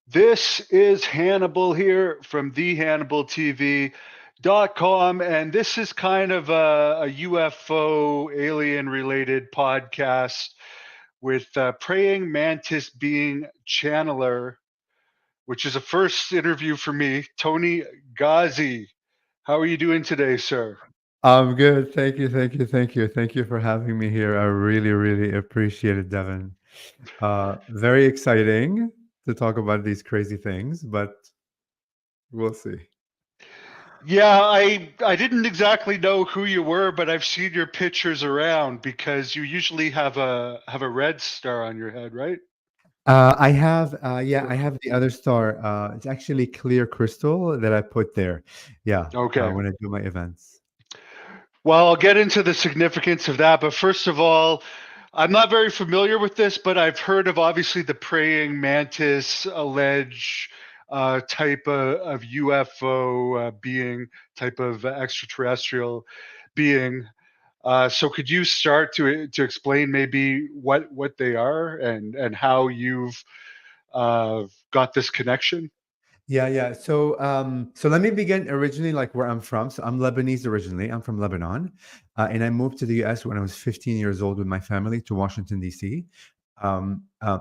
This is Hannibal here from thehannibaltv.com, and this is kind of a UFO alien related podcast with Praying Mantis being Channler, which is a first interview for me. Toni Ghazi, how are you doing today, sir? I'm good. Thank you. Thank you. Thank you. Thank you for having me here. I really, really appreciate it, Devin. Very exciting to talk about these crazy things, but we'll see. Yeah, I didn't exactly know who you were, but I've seen your pictures around because you usually have a red star on your head, right? I have the other star. It's actually clear crystal that I put there. Yeah, Okay. when I do my events. Well, I'll get into the significance of that, but first of all, I'm not very familiar with this, but I've heard of obviously the praying mantis alleged type of UFO being, type of extraterrestrial being. So could you start to explain maybe what they are and how you've got this connection? So let me begin originally, like where I'm from. So I'm Lebanese originally. I'm from Lebanon, and I moved to the U.S. when I was 15 years old with my family to Washington D.C.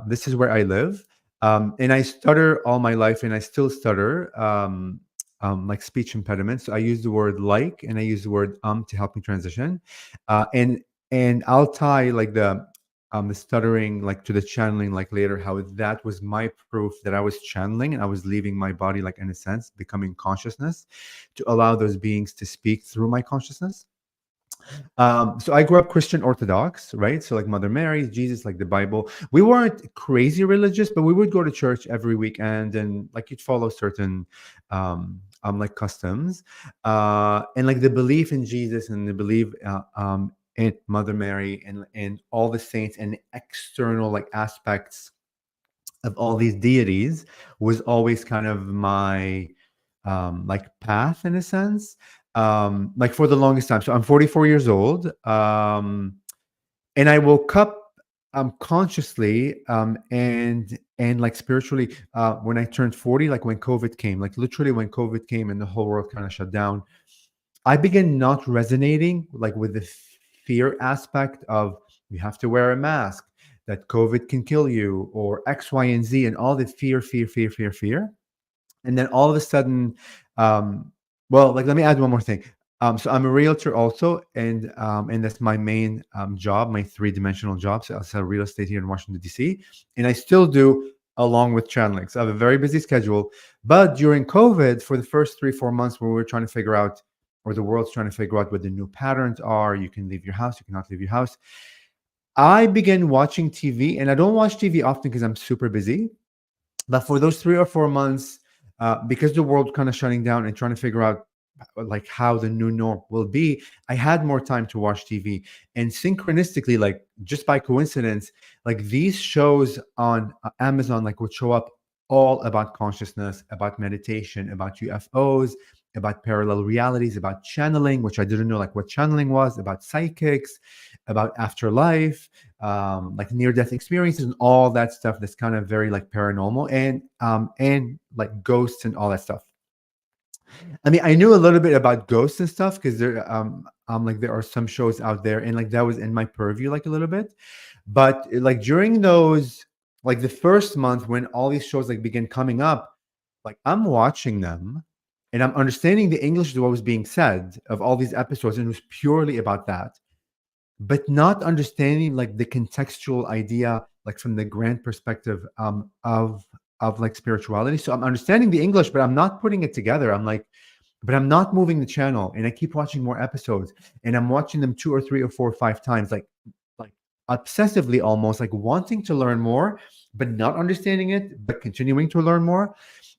This is where I live, and I stutter all my life, and I still stutter, like speech impediments. So I use the word like, and I use the word to help me transition, uh, and and I'll tie like the stuttering like to the channeling like later, how that was my proof that I was channeling and I was leaving my body, like in a sense becoming consciousness, to allow those beings to speak through my consciousness. So I grew up Christian Orthodox, right? So like Mother Mary, Jesus, like the Bible. We weren't crazy religious, but we would go to church every weekend, and like you'd follow certain like customs, and like the belief in Jesus and the belief in Mother Mary and all the saints and external like aspects of all these deities was always kind of my like path in a sense, like for the longest time. So I'm 44 years old, and I woke up consciously, and like spiritually, when I turned 40, like when COVID came, like literally when COVID came and the whole world kind of shut down. I began not resonating like with the fear aspect of you have to wear a mask, that COVID can kill you, or X, Y, and Z, and all the fear, fear, fear, fear, fear. And then all of a sudden, um, well, like let me add one more thing. So I'm a realtor also, and that's my main job, my three-dimensional job. So I sell real estate here in Washington D.C., and I still do along with channeling. So I have a very busy schedule. But during COVID, for the first 3 4 months, when we were trying to figure out, or the world's trying to figure out what the new patterns are, you can leave your house, you cannot leave your house. I began watching TV, and I don't watch TV often because I'm super busy. But for those 3 or 4 months, because the world kind of shutting down and trying to figure out like how the new norm will be, I had more time to watch TV. And synchronistically, like just by coincidence, like these shows on Amazon like would show up all about consciousness, about meditation, about UFOs, about parallel realities, about channeling, which I didn't know like what channeling was, about psychics, about afterlife, like near death experiences and all that stuff that's kind of very like paranormal, and like ghosts and all that stuff. I mean, I knew a little bit about ghosts and stuff because like there are some shows out there, and like that was in my purview like a little bit. But like during those, like the first month when all these shows like began coming up, like I'm watching them and I'm understanding the English of what was being said of all these episodes, and it was purely about that, but not understanding like the contextual idea, like from the grand perspective, of like spirituality. So I'm understanding the English, but I'm not putting it together. I'm like, but I'm not moving the channel, and I keep watching more episodes, and I'm watching them 2 or 3 or 4 or 5 times, like obsessively, almost like wanting to learn more, but not understanding it, but continuing to learn more.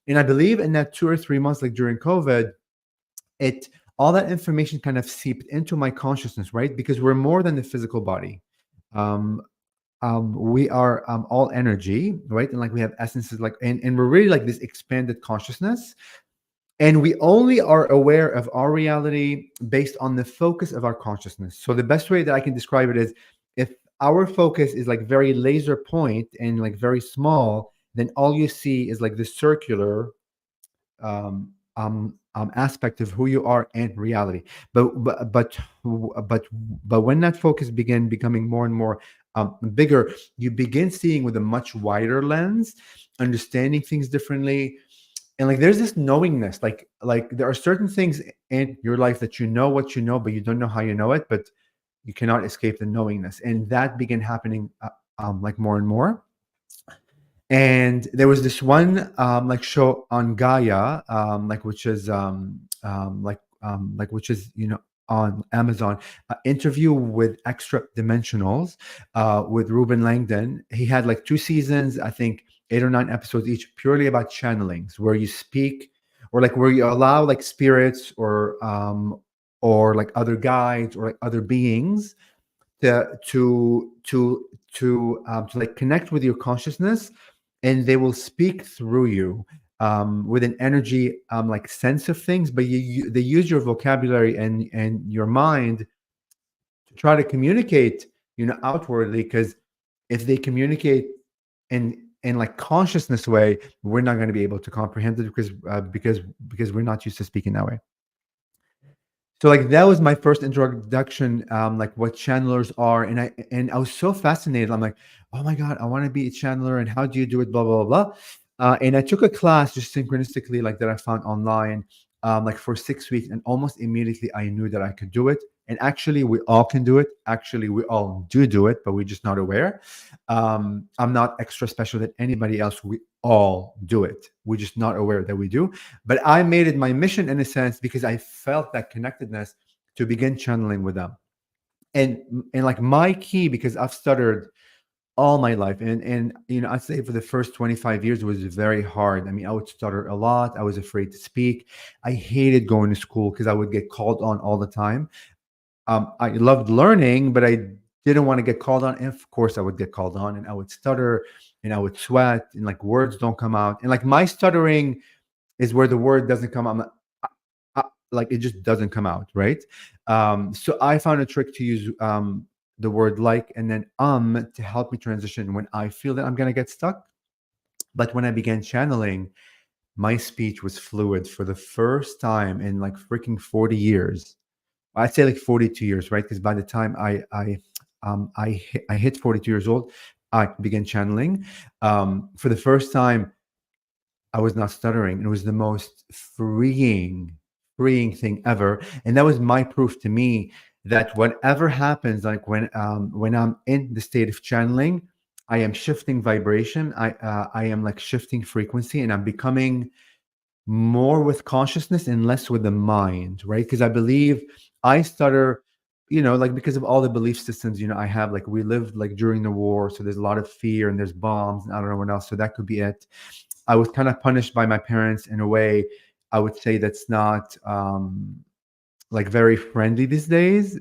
And I believe in that 2 or 3 months, like during COVID, it all that information kind of seeped into my consciousness, right? Because we're more than the physical body. Um, we are all energy, right? And like we have essences, like, and we're really like this expanded consciousness, and we only are aware of our reality based on the focus of our consciousness. So the best way that I can describe it is, if our focus is like very laser point and like very small, then all you see is like the circular aspect of who you are and reality. But when that focus begin becoming more and more bigger, you begin seeing with a much wider lens, understanding things differently. And like there's this knowingness, like there are certain things in your life that you know what you know, but you don't know how you know it, but you cannot escape the knowingness, and that began happening like more and more. And there was this one like show on Gaia, like which is on Amazon, interview with extra dimensionals with Ruben Langdon. He had like 2 seasons, I think 8 or 9 episodes each, purely about channelings, where you speak or like where you allow like spirits or like other guides or like other beings to like connect with your consciousness, and they will speak through you with an energy like sense of things, but they use your vocabulary and your mind to try to communicate outwardly, because if they communicate in like consciousness way, we're not going to be able to comprehend it, because we're not used to speaking that way. So like that was my first introduction, like what channelers are, and I was so fascinated. I'm like, oh my god, I want to be a channeler, and how do you do it? Blah blah blah blah. And I took a class just synchronistically, like that I found online, like for 6 weeks, and almost immediately I knew that I could do it. And actually, we all can do it. Actually, we all do it, but we're just not aware. I'm not extra special than anybody else. We all do it. We're just not aware that we do. But I made it my mission in a sense, because I felt that connectedness to begin channeling with them. And like my key, because I've stuttered all my life, and I'd say for the first 25 years it was very hard. I mean, I would stutter a lot. I was afraid to speak. I hated going to school because I would get called on all the time. I loved learning, but I didn't want to get called on. And of course, I would get called on, and I would stutter, and I would sweat, and like words don't come out. And like my stuttering is where the word doesn't come out. Like it just doesn't come out, right? So I found a trick to use the word like and then to help me transition when I feel that I'm gonna get stuck. But when I began channeling, my speech was fluid for the first time in like freaking 40 years. I'd say like 42 years, right? Because by the time I hit 42 years old, I began channeling. For the first time, I was not stuttering. It was the most freeing thing ever. And that was my proof to me that whatever happens, like when I'm in the state of channeling, I am shifting vibration. I am like shifting frequency, and I'm becoming more with consciousness and less with the mind, right? Because I believe I stutter, like because of all the belief systems, I have, like we lived like during the war. So there's a lot of fear, and there's bombs, and I don't know what else. So that could be it. I was kind of punished by my parents in a way, I would say, that's not like very friendly these days.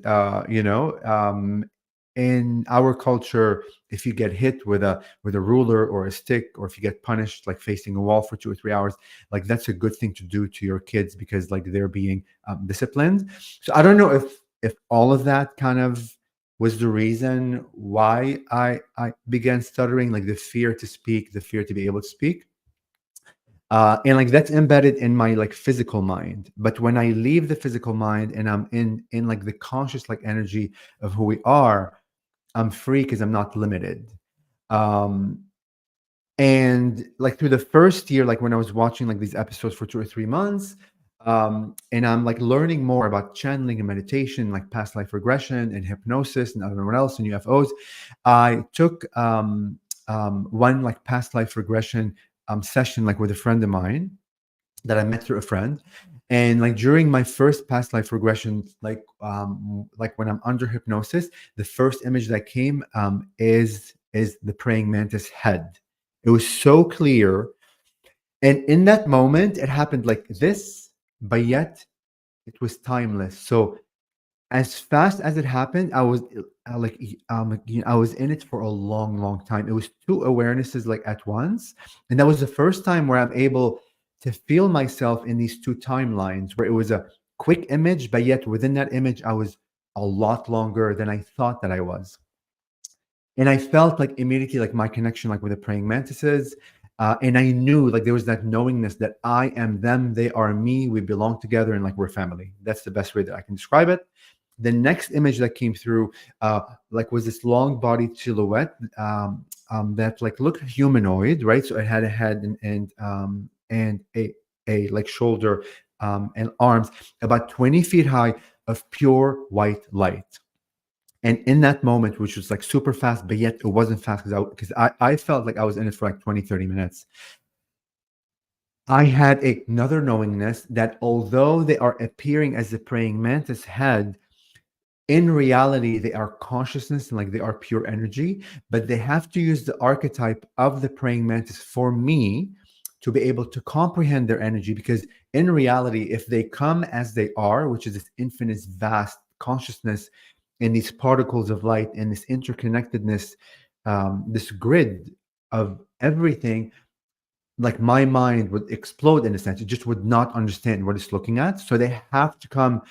In our culture, if you get hit with a ruler or a stick, or if you get punished like facing a wall for 2 or 3 hours, like that's a good thing to do to your kids, because like they're being disciplined. So I don't know if all of that kind of was the reason why I began stuttering, like the fear to speak, the fear to be able to speak. And like that's embedded in my like physical mind. But when I leave the physical mind and I'm in like the conscious like energy of who we are, I'm free because I'm not limited. Um, and like through the first year, like when I was watching like these episodes for 2 or 3 months, and I'm like learning more about channeling and meditation, like past life regression and hypnosis and I don't know what else, and UFOs. I took one like past life regression session like with a friend of mine that I met through a friend. And like during my first past life regression, like when I'm under hypnosis, the first image that came is the praying mantis head. It was so clear. And in that moment, it happened like this, but yet it was timeless. So as fast as it happened, I was I was in it for a long time. It was two awarenesses like at once, and that was the first time where I'm able to feel myself in these two timelines, where it was a quick image, but yet within that image, I was a lot longer than I thought that I was. And I felt like immediately like my connection like with the praying mantises. And I knew, like, there was that knowingness that I am them, they are me, we belong together, and like we're family. That's the best way that I can describe it. The next image that came through, like, was this long bodied silhouette, that like looked humanoid, right? So it had a head and a like shoulder, and arms about 20 feet high, of pure white light. And in that moment, which was like super fast, but yet it wasn't fast, because I felt like I was in it for like 20, 30 minutes. I had another knowingness that although they are appearing as the praying mantis head, in reality they are consciousness and like they are pure energy, but they have to use the archetype of the praying mantis for me to be able to comprehend their energy. Because in reality, if they come as they are, which is this infinite vast consciousness in these particles of light and this interconnectedness, this grid of everything, like my mind would explode. In a sense, it just would not understand what it's looking at. So they have to come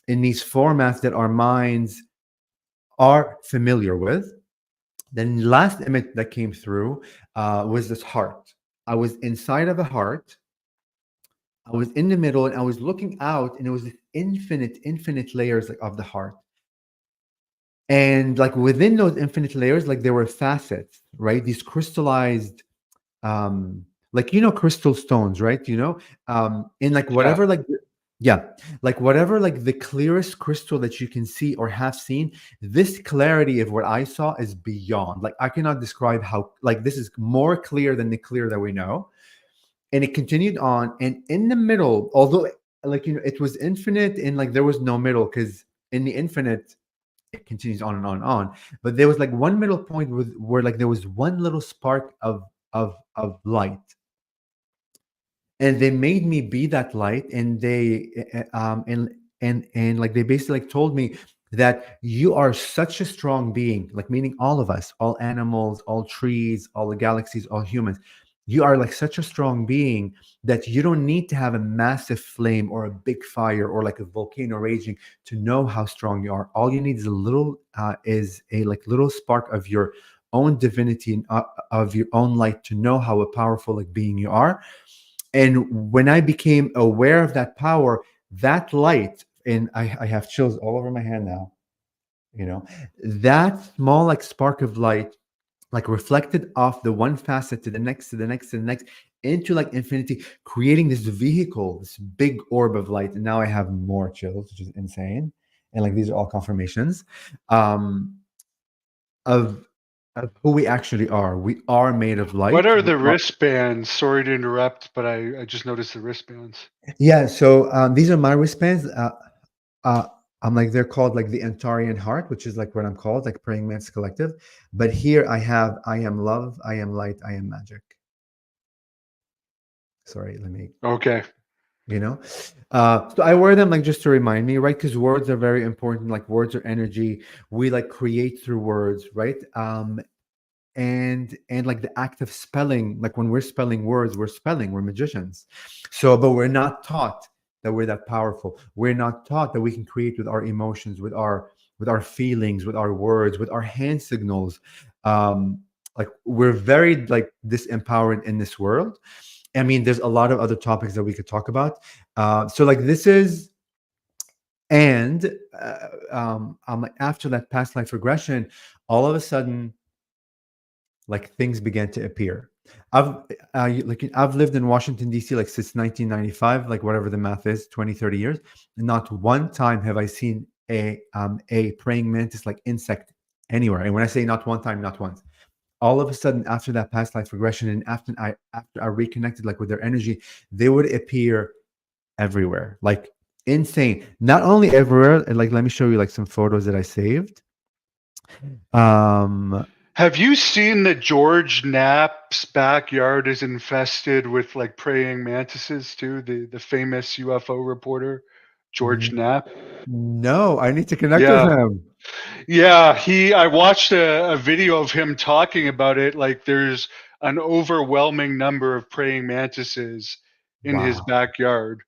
in these formats that our minds are familiar with. Then last image that came through, was this heart. I was inside of a heart. I was in the middle, and I was looking out, and it was this infinite layers, like, of the heart. And like within those infinite layers, like there were facets, right? These crystallized, like, crystal stones, right? In like Yeah. whatever, like, yeah, like whatever, like the clearest crystal that you can see or have seen, this clarity of what I saw is beyond, like, I cannot describe how, like, this is more clear than the clear that we know. And it continued on, and in the middle, although, like, it was infinite, and like there was no middle, because in the infinite it continues on and on and on. But there was like one middle point where like there was one little spark of light, and they made me be that light. And and like they basically like told me that you are such a strong being, like, meaning all of us, all animals, all trees, all the galaxies, all humans. You are like such a strong being that you don't need to have a massive flame or a big fire or like a volcano raging to know how strong you are. All you need is a little, is a like little spark of your own divinity, and of your own light, to know how a powerful like being you are. And when I became aware of that power, that light, and I have chills all over my hand now, you know, that small like spark of light, like, reflected off the one facet to the next, to the next, to the next, into like infinity, creating this vehicle, this big orb of light. And now I have more chills, which is insane. And like these are all confirmations, um, of of who we actually are. We are made of What light. are We the are, wristbands? Sorry to interrupt, but I just noticed the wristbands. yeah. So these are my wristbands. Uh, I'm like, they're called like the Antarian Heart, which is like what I'm called, like Praying Mantis Collective. But here I have, I am love, I am light, I am magic. Sorry, let me, Okay. you know. So I wear them like just to remind me, right? Because words are very important. Like, words are energy. We like create through words, right? And like the act of spelling, like when we're spelling words, we're magicians. So, but we're not taught that we're that powerful. We're not taught that we can create with our emotions, with our feelings, with our words, with our hand signals. Like, we're very like disempowered in this world. I mean, there's a lot of other topics that we could talk about. So like this is, and I'm like, after that past life regression, all of a sudden, like, things began to appear. I've I've lived in Washington D.C. like since 1995, like whatever the math is, 20, 30 years. And not one time have I seen a praying mantis like insect anywhere. And when I say not one time, not once. All of a sudden, after that past life regression, and after I reconnected like with their energy, they would appear everywhere, like insane. Not only everywhere, and like, let me show you like some photos that I saved. Um, Have you seen that George Knapp's backyard is infested with like praying mantises too? The famous UFO reporter, George n- Knapp. no, I need to connect with Yeah. him. Yeah, I watched a video of him talking about it. Like there's an overwhelming number of praying mantises in his Wow, backyard,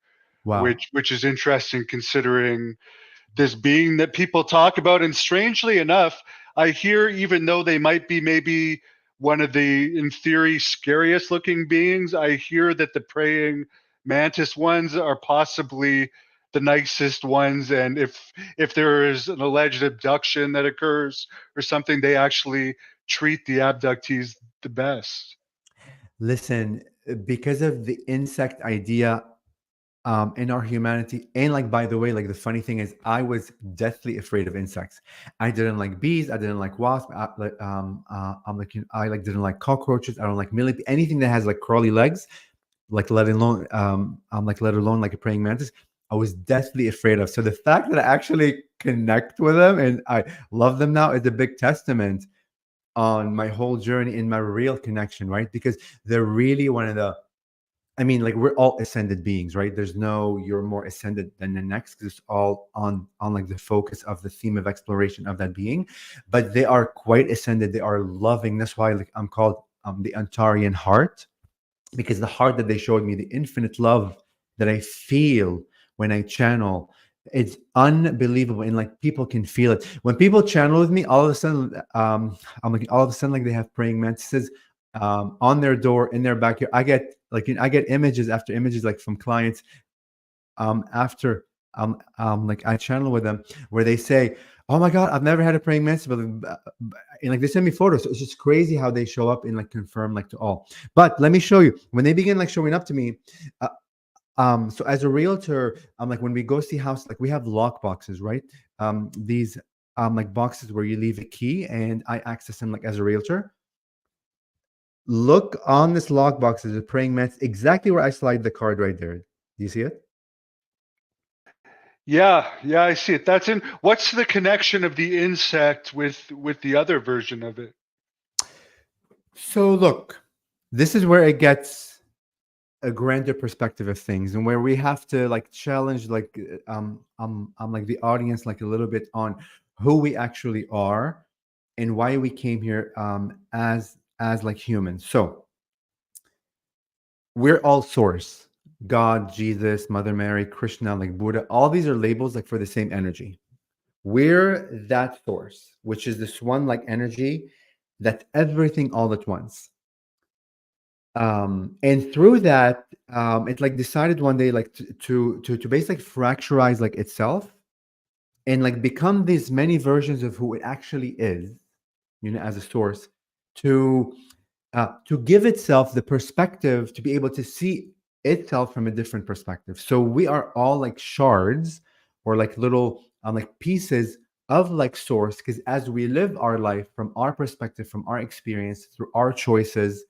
wow. which is interesting considering this being that people talk about. And strangely enough, I hear even though they might be maybe one of the, in theory, scariest looking beings. I hear that the praying mantis ones are possibly the nicest ones, and if there is an alleged abduction that occurs or something, they actually treat the abductees the best. Listen, because of the insect idea in our humanity, and like by the way, like the funny thing is, I was deathly afraid of insects. I didn't like bees. I didn't like wasps. I'm like, I like didn't like cockroaches. I don't like millipede. Anything that has like crawly legs, like let alone I'm like let alone like a praying mantis. I was deathly afraid of. So the fact that I actually connect with them and I love them now is a big testament on my whole journey in my real connection, right? Because they're really one of the, I mean, like we're all ascended beings, right? There's no you're more ascended than the next, because it's all on like the focus of the theme of exploration of that being. But they are quite ascended. They are loving. That's why like I'm called the Antarian heart, because the heart that they showed me, the infinite love that I feel when I channel, it's unbelievable. And like people can feel it when people channel with me. All of a sudden, I'm like all of a sudden, like they have praying mantises on their door in their backyard. I get like I get images after images like from clients after like I channel with them where they say, "Oh my God, I've never had a praying mantis," but and like they send me photos. So it's just crazy how they show up and like confirm like to all. But let me show you when they begin like showing up to me. Uh, so as a realtor, like when we go see house, like we have lock boxes, right? These like boxes where you leave a key and I access them like as a realtor. Look on this lock box is a praying mantis, exactly where I slide the card right there. Do you see it? Yeah, yeah, I see it. That's in. What's the connection of the insect with the other version of it? So look, this is where it gets a grander perspective of things, and where we have to like challenge like like the audience like a little bit on who we actually are and why we came here as like humans. So we're all source. God, Jesus, Mother Mary, Krishna, like Buddha, all these are labels like for the same energy. We're that source, which is this one like energy that everything all at once. And through that, it like decided one day like to basically fracturize like itself and like become these many versions of who it actually is, you know, as a source, to to give itself the perspective to be able to see itself from a different perspective. So we are all like shards or like little like pieces of like source, because as we live our life from our perspective, from our experience, through our choices,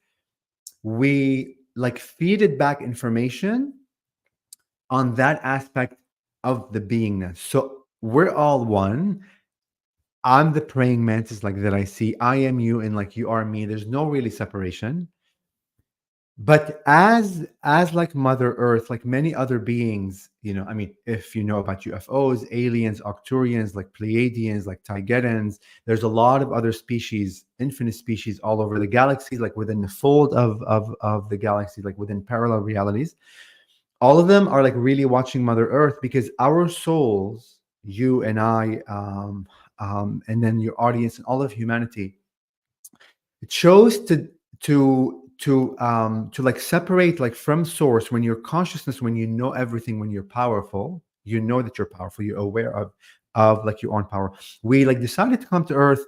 we like feed it back information on that aspect of the beingness. So we're all one. I'm the praying mantis like that I see. I am you and like you are me. There's no really separation. But as like Mother Earth, like many other beings, you know, I mean, if you know about UFOs, aliens, Arcturians, like Pleiadians, like Tigetans, there's a lot of other species, infinite species all over the galaxy, like within the fold of the galaxy, like within parallel realities. All of them are like really watching Mother Earth, because our souls, you and I, and then your audience and all of humanity, it chose to like separate like from source. When your consciousness, when you know everything, when you're powerful, you know that you're powerful, you're aware of like your own power. We like decided to come to earth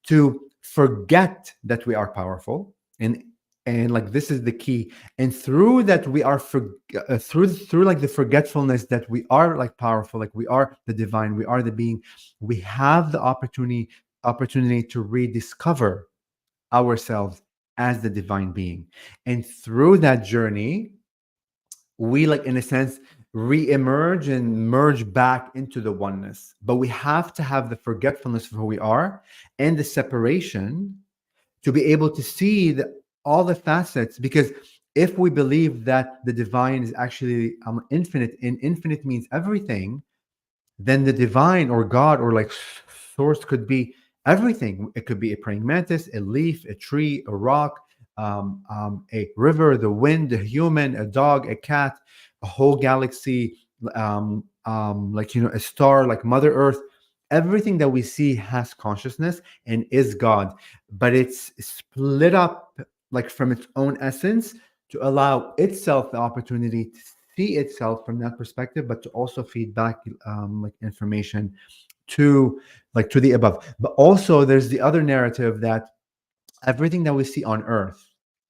to forget that we are powerful, and like this is the key. And through that we are through like the forgetfulness that we are like powerful, like we are the divine, we are the being, we have the opportunity to rediscover ourselves as the divine being. And through that journey, we like in a sense re-emerge and merge back into the oneness. But we have to have the forgetfulness of who we are and the separation to be able to see all the facets. Because if we believe that the divine is actually infinite, and infinite means everything, then the divine or God or like source could be everything. It could be a praying mantis, a leaf, a tree, a rock, a river, the wind, a human, a dog, a cat, a whole galaxy, like, you know, a star like Mother Earth. everything that we see has consciousness and is God, but it's split up like from its own essence to allow itself the opportunity to see itself from that perspective, but to also feed back like information to to the above. But also there's the other narrative that everything that we see on Earth,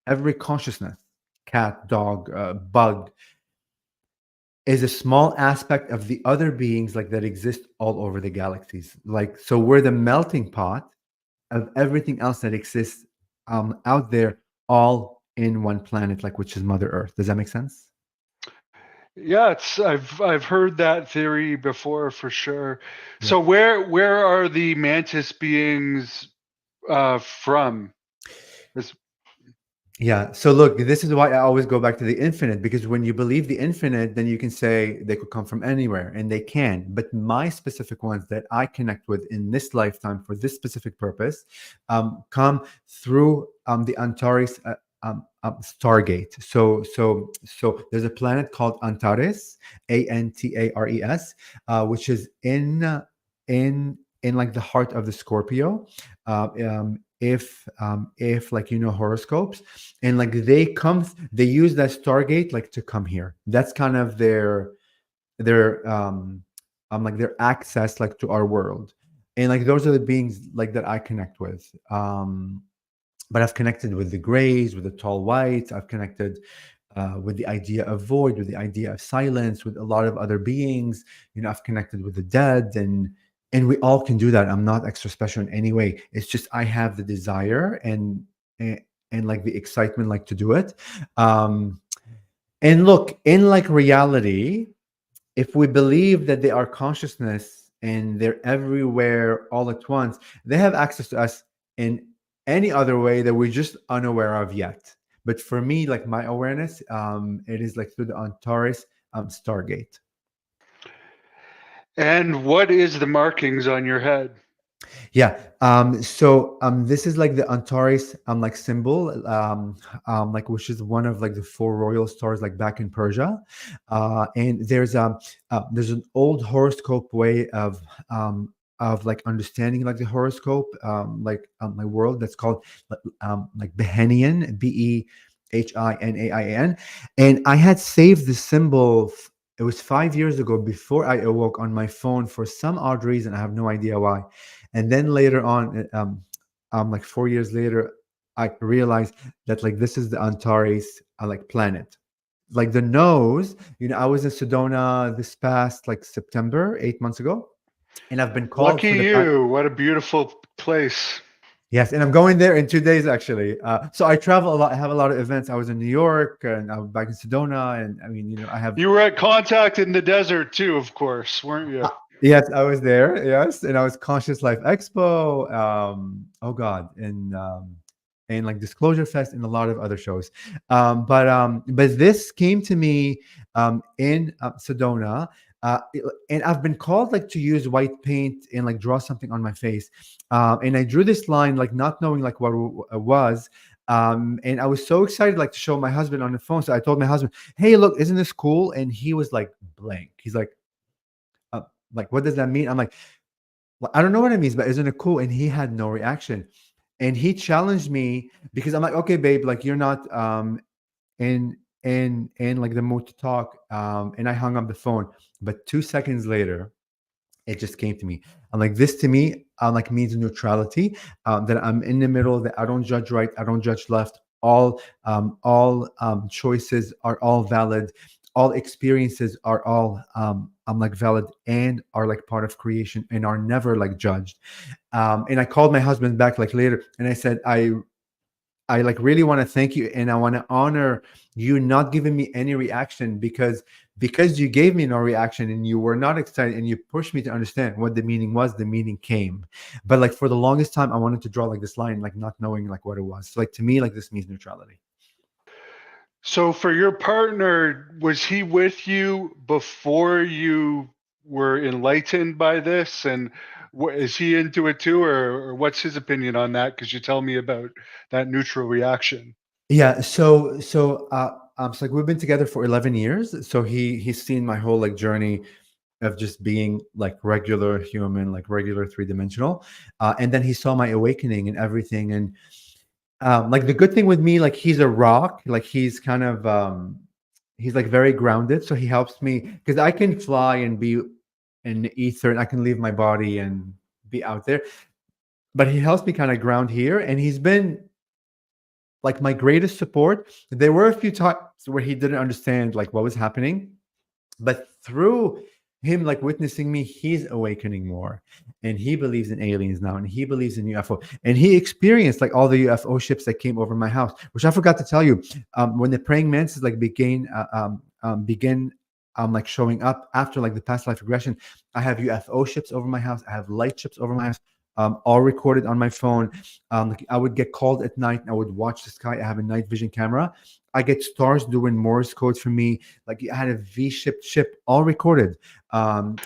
every consciousness, cat, dog, bug, is a small aspect of the other beings like that exist all over the galaxies. Like, so we're the melting pot of everything else that exists out there, all in one planet, like which is Mother Earth. Does that make sense? Yeah, it's I've heard that theory before for sure. Yeah. So where are the mantis beings from? Is- Yeah. So look, this is why I always go back to the infinite, because when you believe the infinite, then you can say they could come from anywhere, and they can. But my specific ones that I connect with in this lifetime for this specific purpose come through the Antares Stargate. So there's a planet called Antares, Antares, which is in like the heart of the Scorpio. If like horoscopes, and like they use that Stargate like to come here. That's kind of their like their access like to our world, and like those are the beings like that I connect with. But I've connected with the grays, with the tall whites. I've connected with the idea of void, with the idea of silence, with a lot of other beings. I've connected with the dead, and we all can do that. I'm not extra special in any way. It's just I have the desire and, and like the excitement like to do it. Um, and look, in like reality, if we believe that they are consciousness and they're everywhere all at once, they have access to us in any other way that we're just unaware of yet. But for me, like my awareness, it is like through the Antares Stargate. and what is the markings on your head? Yeah. So this is like the Antares like symbol, like which is one of like the four royal stars like back in Persia. And there's an old horoscope way of like understanding like the horoscope, my world, that's called like Behenian, Behinain. And I had saved the symbol. It was 5 years ago before I awoke on my phone for some odd reason. I have no idea why. And then later on, like 4 years later, I realized that like this is the Antares like planet. Like the nose, I was in Sedona this past like September, 8 months ago, and I've been called Lucky for the past. you. What a beautiful place. Yes, and I'm going there in 2 days actually. So I travel a lot. I have a lot of events. I was in New York, and I'm back in Sedona, and I mean, I have. You were at Contact in the desert too, of course, weren't you? Yes, I was there. Yes, and I was Conscious Life Expo. Oh God, and like Disclosure Fest and a lot of other shows. But this came to me in Sedona. And I've been called like to use white paint and like draw something on my face. And I drew this line like not knowing like what it was. And I was so excited like to show my husband on the phone. So I told my husband, "Hey, look, isn't this cool?" And he was like blank. He's uh, like, what does that mean? I'm like, well, I don't know what it means, but isn't it cool? And he had no reaction. And he challenged me because I'm like, okay, babe, like you're not in like the mood to talk. And I hung up the phone. But 2 seconds later, it just came to me. I'm like, this to me, like means neutrality. That I'm in the middle. That I don't judge right. I don't judge left. All choices are all valid. All experiences are all I'm like valid and are like part of creation and are never like judged. And I called my husband back like later, and I said, I like really want to thank you, and I want to honor you not giving me any reaction, because you gave me no reaction and you were not excited and you pushed me to understand what the meaning was. The meaning came, but like for the longest time I wanted to draw like this line, like not knowing like what it was. So like to me, like this means neutrality. So for your partner, was he with you before you were enlightened by this? And is he into it too, or what's his opinion on that? Because you tell me about that neutral reaction. Yeah. So like we've been together for 11 years. So he's seen my whole like journey of just being like regular human, like regular three-dimensional. And then he saw my awakening and everything. And like the good thing with me, like he's a rock, like he's kind of he's like very grounded. So he helps me because I can fly and be in the ether and I can leave my body and be out there. But he helps me kind of ground here. And he's been like my greatest support. There were a few times where he didn't understand like what was happening, but through him like witnessing me, he's awakening more, and he believes in aliens now, and he believes in UFO, and he experienced like all the UFO ships that came over my house. Which I forgot to tell you, when the praying mantis like begin like showing up after like the past life regression, I have UFO ships over my house, I have light ships over my house, all recorded on my phone. Like I would get called at night and I would watch the sky. I have a night vision camera. I get stars doing Morse code for me. Like I had a V-shaped ship, all recorded. Um,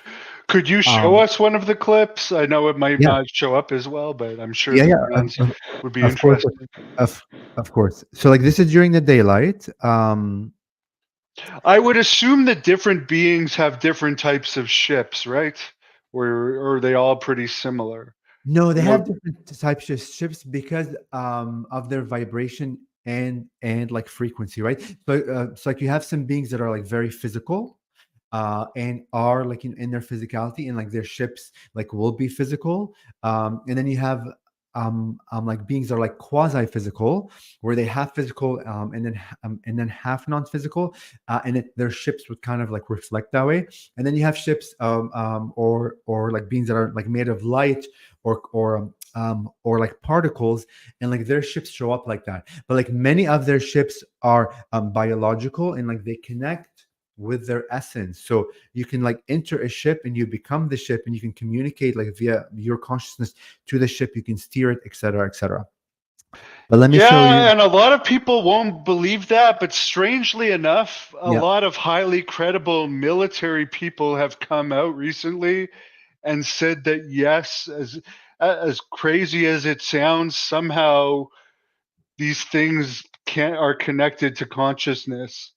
Could you show um, us one of the clips? I know it might yeah, not show up as well, but I'm sure yeah, the yeah. fans would be Of course, interested. of of course. So like this is during the daylight. I would assume that different beings have different types of ships, right? Or are they all pretty similar? No, they Mo- have different types of ships because of their vibration and like frequency, right? So like you have some beings that are like very physical, and are like in their physicality, and like their ships like will be physical. And then you have like beings that are like quasi physical, where they have physical, and then half non-physical, and their ships would kind of like reflect that way. And then you have ships, or like beings that are like made of light, or like particles, and like their ships show up like that. But like many of their ships are biological, and like they connect with their essence. So you can like enter a ship and you become the ship, and you can communicate like via your consciousness to the ship. You can steer it, etc., etc. But let me show Yeah, you. and a lot of people won't believe that, but strangely enough, a Yeah. lot of highly credible military people have come out recently and said that yes, as crazy as it sounds, somehow these things can are connected to consciousness,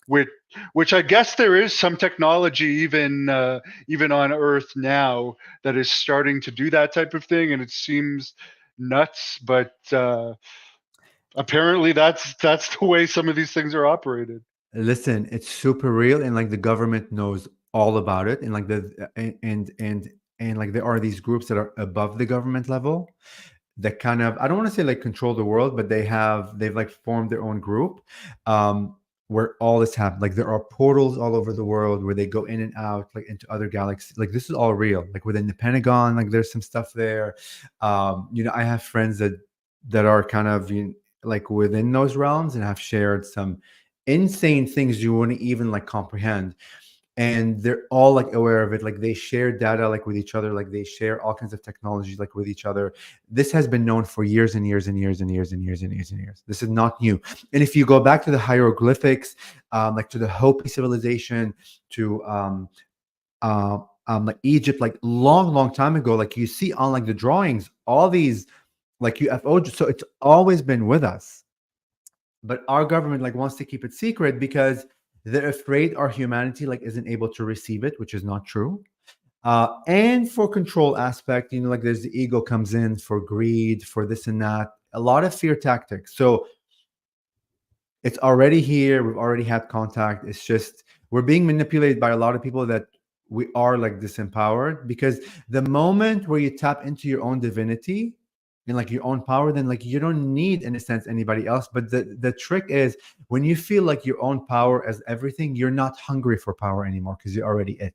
which which I guess there is some technology even on Earth now that is starting to do that type of thing, and it seems nuts, but apparently that's the way some of these things are operated. Listen, it's super real, and like the government knows all about it, and like and like there are these groups that are above the government level that kind of, I don't want to say like control the world, but they've like formed their own group, um where all this happens. Like there are portals all over the world where they go in and out like into other galaxies. Like this is all real. Like within the Pentagon, like there's some stuff there. I have friends that are kind of like within those realms and have shared some insane things you wouldn't even like comprehend, and they're all like aware of it. Like they share data like with each other, like they share all kinds of technologies like with each other. This has been known for years and years and years and years and years and years and years. This is not new. And if you go back to the hieroglyphics, like to the Hopi civilization, to like Egypt, like long time ago, like you see on like the drawings all these like UFO. So it's always been with us, but our government like wants to keep it secret because they're afraid our humanity like isn't able to receive it, which is not true. And for control aspect, like there's the ego comes in, for greed, for this and that, a lot of fear tactics. So it's already here, we've already had contact. It's just we're being manipulated by a lot of people that we are like disempowered, because the moment where you tap into your own divinity and like your own power, then like you don't need in a sense anybody else. But the trick is, when you feel like your own power as everything, you're not hungry for power anymore because you're already it.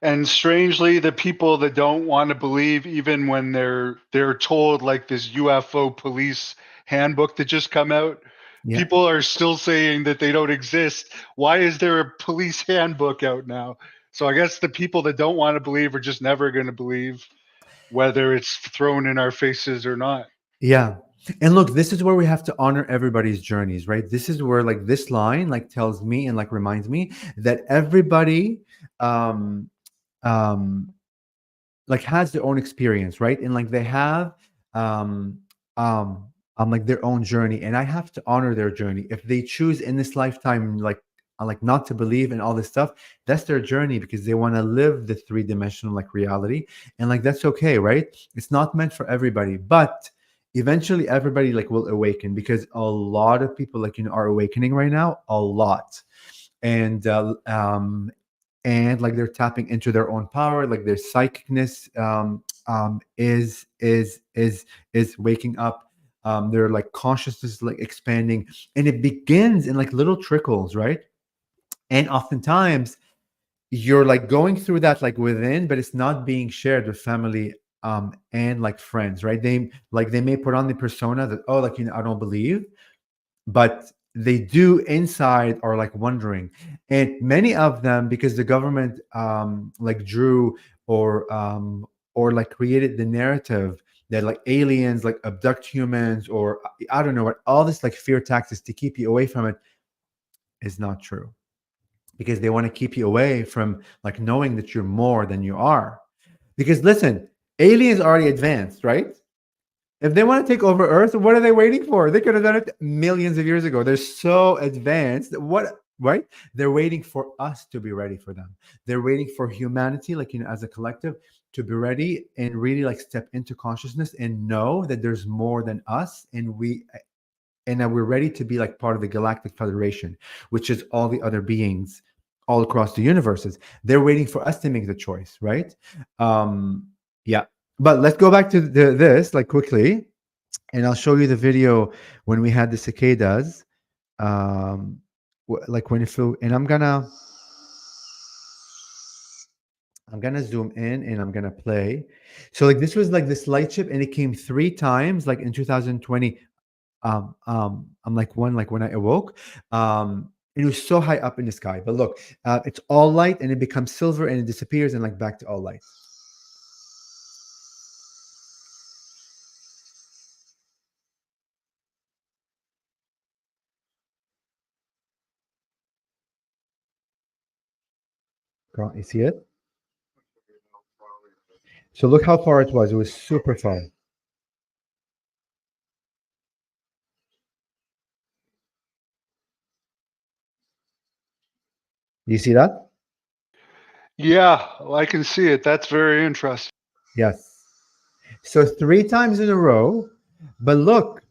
And strangely, the people that don't want to believe, even when they're told, like this UFO police handbook that just come out, Yeah. people are still saying that they don't exist. Why is there a police handbook out now? So I guess the people that don't want to believe are just never going to believe, whether it's thrown in our faces or not. Yeah. And look, this is where we have to honor everybody's journeys, right? This is where like this line like tells me and like reminds me that everybody um um like has their own experience, right? And like they have um like their own journey, and I have to honor their journey. If they choose in this lifetime like like not to believe in all this stuff. That's their journey because they want to live the three-dimensional like reality, and like that's okay, right? It's not meant for everybody, but eventually everybody like will awaken because a lot of people like are awakening right now, a lot. And like they're tapping into their own power, like their psychicness is waking up. Their like consciousness is like expanding, and it begins in like little trickles, right? And oftentimes you're like going through that like within, but it's not being shared with family and like friends, right? They may put on the persona that, oh, like I don't believe, but they do inside are like wondering. And many of them, because the government like drew or like created the narrative that like aliens like abduct humans, or I don't know what, all this like fear tactics to keep you away from it, is not true, because they want to keep you away from like knowing that you're more than you are. Because listen, aliens already advanced, right? If they want to take over Earth, what are they waiting for? They could have done it millions of years ago. They're so advanced. What, right? They're waiting for us to be ready for them. They're waiting for humanity, like as a collective, to be ready and really like step into consciousness and know that there's more than us, and that we're ready to be like part of the Galactic Federation, which is all the other beings all across the universes. They're waiting for us to make the choice, right? Yeah. But let's go back to this like quickly, and I'll show you the video when we had the cicadas. Um, like when it flew, and I'm gonna zoom in and I'm gonna play. So like this was like this light ship, and it came 3 times, like in 2020. I'm like one, like when I awoke, it was so high up in the sky. But look, it's all light, and it becomes silver, and it disappears, and like back to all light. You see it? So look how far it was. It was super far. You see that? Yeah, I can see it. That's very interesting. Yes. So 3 times in a row. But look,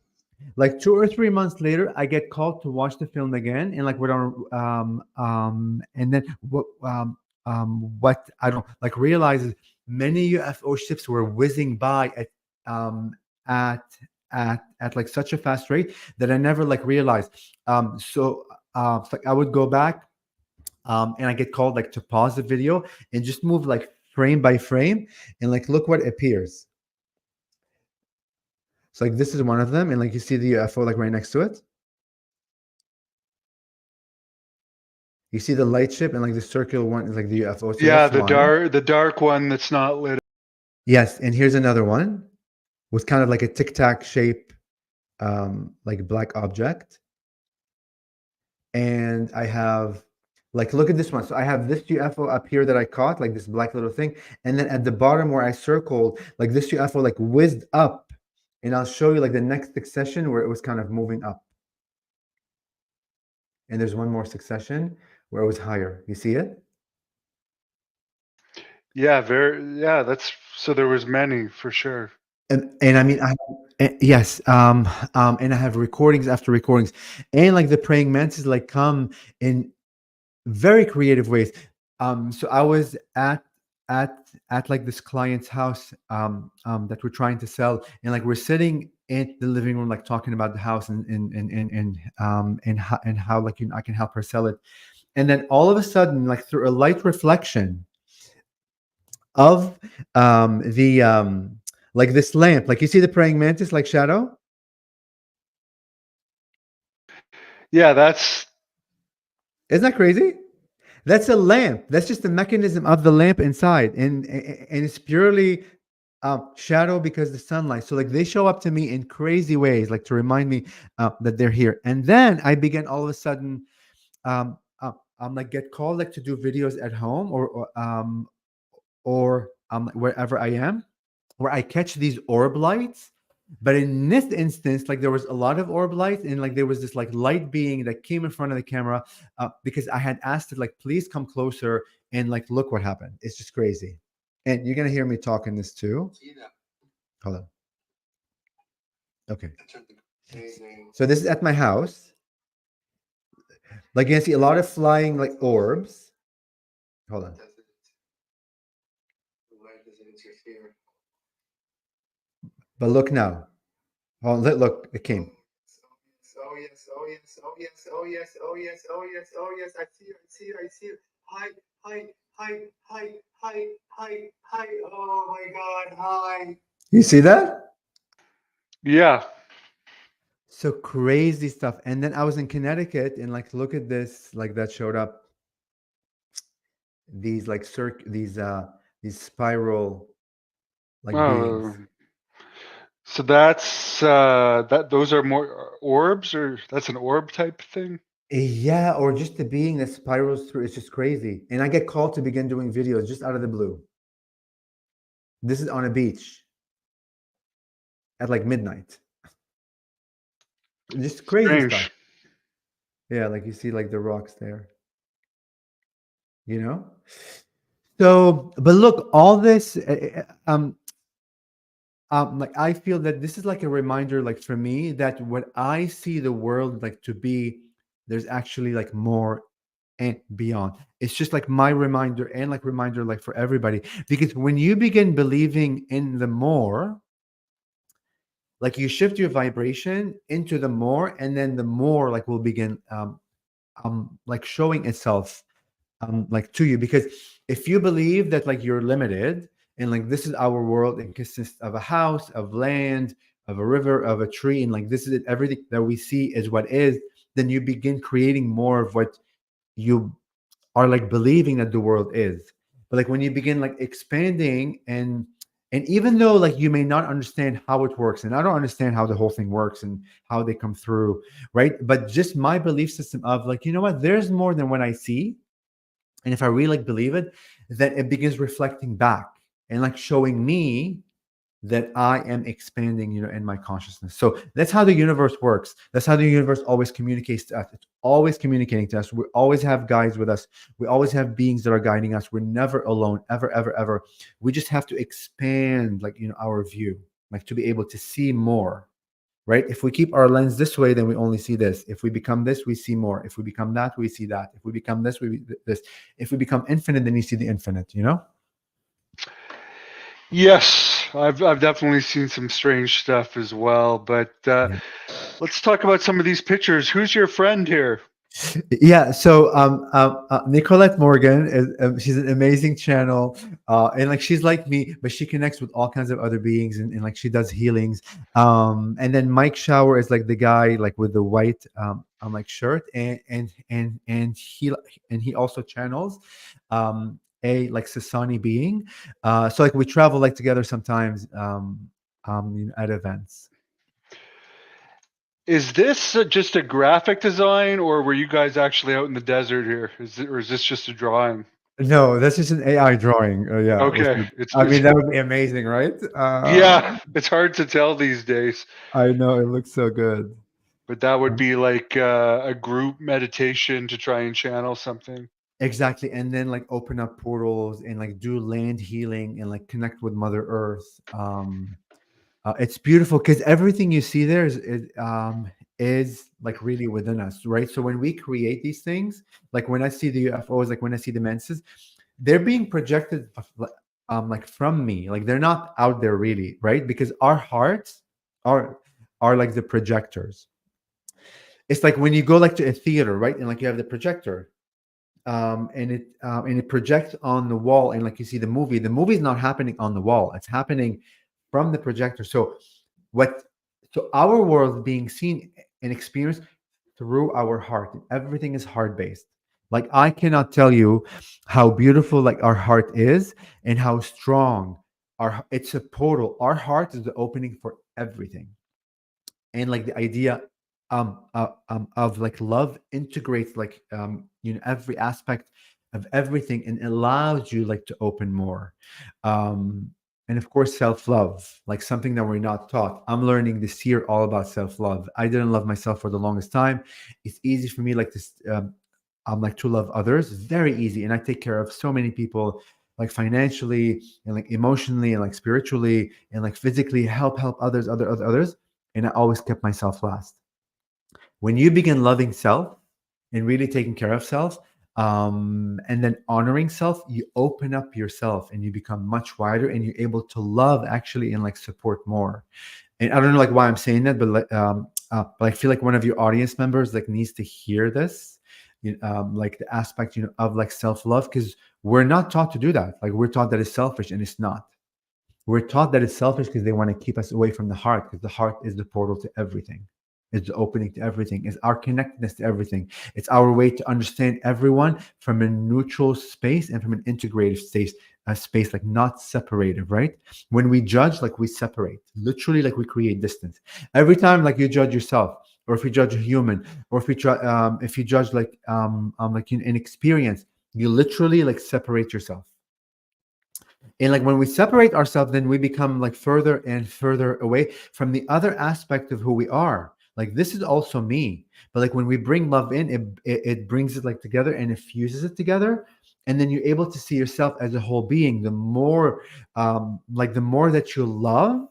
like 2 or 3 months later, I get called to watch the film again, and like we're on, and then what I don't like realizes many UFO ships were whizzing by um, at at like such a fast rate that I never like realized. It's like I would go back, and I get called like to pause the video and just move like frame by frame, and like look what appears. So like this is one of them, and like you see the UFO like right next to it. You see the light ship, and like the circular one is like the UFO. So Yeah, that's one. the dark one that's not lit. Yes, and here's another one with kind of like a tic tac shape, like black object. And I have like look at this one. So I have this UFO up here that I caught, like this black little thing, and then at the bottom where I circled, like this UFO like whizzed up, and I'll show you like the next succession where it was kind of moving up. And there's one more succession where it was higher. You see it? Yeah, very. Yeah, that's so. There was many for sure. And I mean, yes, and I have recordings after recordings, and like the praying mantis like come in very creative ways. So I was at like this client's house that we're trying to sell, and like we're sitting in the living room, like talking about the house and how like I can help her sell it, and then all of a sudden, like through a light reflection of the like this lamp, like you see the praying mantis like shadow. Yeah, that's Isn't that crazy? That's a lamp. That's just the mechanism of the lamp inside, and it's purely shadow because the sunlight. So like they show up to me in crazy ways, like to remind me that they're here. And then I begin all of a sudden, um, I'm like get called like to do videos at home or wherever I am, where I catch these orb lights, But in this instance, like there was a lot of orb light, and like there was this like light being that came in front of the camera, because I had asked it like, please come closer and like look what happened. It's just crazy. And you're gonna hear me talk in this too. Hold on. Okay. So this is at my house. Like you can see a lot of flying like orbs. Hold on. But look now. Oh, look, it came. Oh yes, oh yes, oh yes, oh yes, oh yes, oh yes, oh yes. I see you, I see you, I see you. Hi, hi, hi, hi, hi, hi, hi. Oh my God, hi. You see that? Yeah. So crazy stuff. And then I was in Connecticut and like look at this, like that showed up. These like these spiral like Oh, beings. so that's those are more orbs, or that's an orb type thing? Yeah, or just the being that spirals through. It's just crazy. And I get called to begin doing videos just out of the blue. This is on a beach at like midnight. Just crazy stuff. Strange. Yeah, like you see like the rocks there, you know? So, but look, all this, like I feel that this is like a reminder, like for me, that what I see the world like to be, there's actually like more and beyond. It's just like my reminder and like reminder like for everybody. Because when you begin believing in the more, like you shift your vibration into the more, and then the more like will begin like showing itself like to you. Because if you believe that like you're limited and like this is our world, it consists of a house, of land, of a river, of a tree, and like this is it, everything that we see is what is, then you begin creating more of what you are like believing that the world is. But like when you begin like expanding, and even though like you may not understand how it works, and I don't understand how the whole thing works and how they come through, right? But just my belief system of like, you know what, there's more than what I see. And if I really like believe it, then it begins reflecting back and like showing me that I am expanding, in my consciousness. So that's how the universe works. That's how the universe always communicates to us. It's always communicating to us. We always have guides with us. We always have beings that are guiding us. We're never alone, ever, ever, ever. We just have to expand, like, our view, like to be able to see more. Right? If we keep our lens this way, then we only see this. If we become this, we see more. If we become that, we see that. If we become this, we this. If we become infinite, then you see the infinite. Yes, I've definitely seen some strange stuff as well. But Yeah. let's talk about some of these pictures. Who's your friend here? Yeah, so Nicolette Morgan is she's an amazing channel, and like she's like me, but she connects with all kinds of other beings, and like she does healings. And then Mike Shower is like the guy like with the white like shirt, and he also channels a like Sasani being. So like we travel like together sometimes at events. Is this just a graphic design, or were you guys actually out in the desert here? Or is this just a drawing? No, that's just an AI drawing. Yeah, Okay, it's I it's mean that would be amazing, right? yeah, it's hard to tell these days, I know it looks so good. but that would be like a group meditation to try and channel something. Exactly, and then like open up portals and like do land healing and like connect with Mother Earth. It's beautiful because everything you see there is like really within us, right? So when we create these things, like when I see the UFOs, like when I see the Mantis, they're being projected like from me, like they're not out there really, right? Because our hearts are like the projectors. It's like when you go like to a theater, right? And like you have the projector, and it projects on the wall, and like you see the movie is not happening on the wall, it's happening from the projector. What so our world being seen and experienced through our heart. Everything is heart based. Like I cannot tell you how beautiful like our heart is, and how strong it's a portal. Our heart is the opening for everything. And like the idea of like love integrates like every aspect of everything, and allows you like to open more. um and of course self-love, like something that we're not taught. I'm learning this year all about self-love. I didn't love myself for the longest time. It's easy for me like this, I'm like to love others. It's very easy, and I take care of so many people, like financially and like emotionally and like spiritually and like physically, help others, others, and I always kept myself last. When you begin loving self and really taking care of self, and then honoring self, you open up yourself and you become much wider, and you're able to love actually and like support more. And I don't know like why I'm saying that, but but I feel like one of your audience members like needs to hear this, like the aspect, of like self-love, because we're not taught to do that. Like we're taught that it's selfish, and it's not. We're taught that it's selfish because they want to keep us away from the heart, because the heart is the portal to everything. It's the opening to everything. It's our connectedness to everything. It's our way to understand everyone from a neutral space and from an integrative space, a space like not separated, right? When we judge, like we separate, literally, like we create distance. Every time, like you judge yourself, or if you judge a human, or if you judge like an experience, you literally like separate yourself. And like when we separate ourselves, then we become like further and further away from the other aspect of who we are. Like this is also me. But like when we bring love in, it brings it like together and it fuses it together. And then you're able to see yourself as a whole being. The more like the more that you love.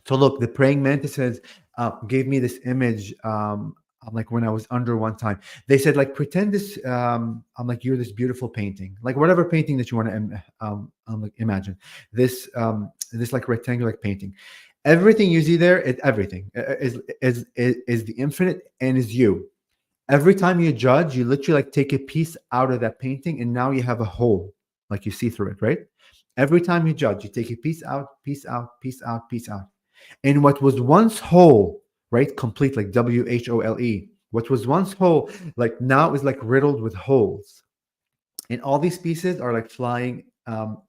So look, the praying mantis says, gave me this image. Like when I was under one time, they said like pretend this. I'm like you're this beautiful painting, like whatever painting that you want to like imagine. This like rectangular like painting. Everything you see there, everything is the infinite and is you. Every time you judge, you literally like take a piece out of that painting, and now you have a whole, like you see through it, right? Every time you judge, you take a piece out, piece out, piece out, piece out. And what was once whole, right? Complete, like WHOLE. What was once whole, like now is like riddled with holes. And all these pieces are like flying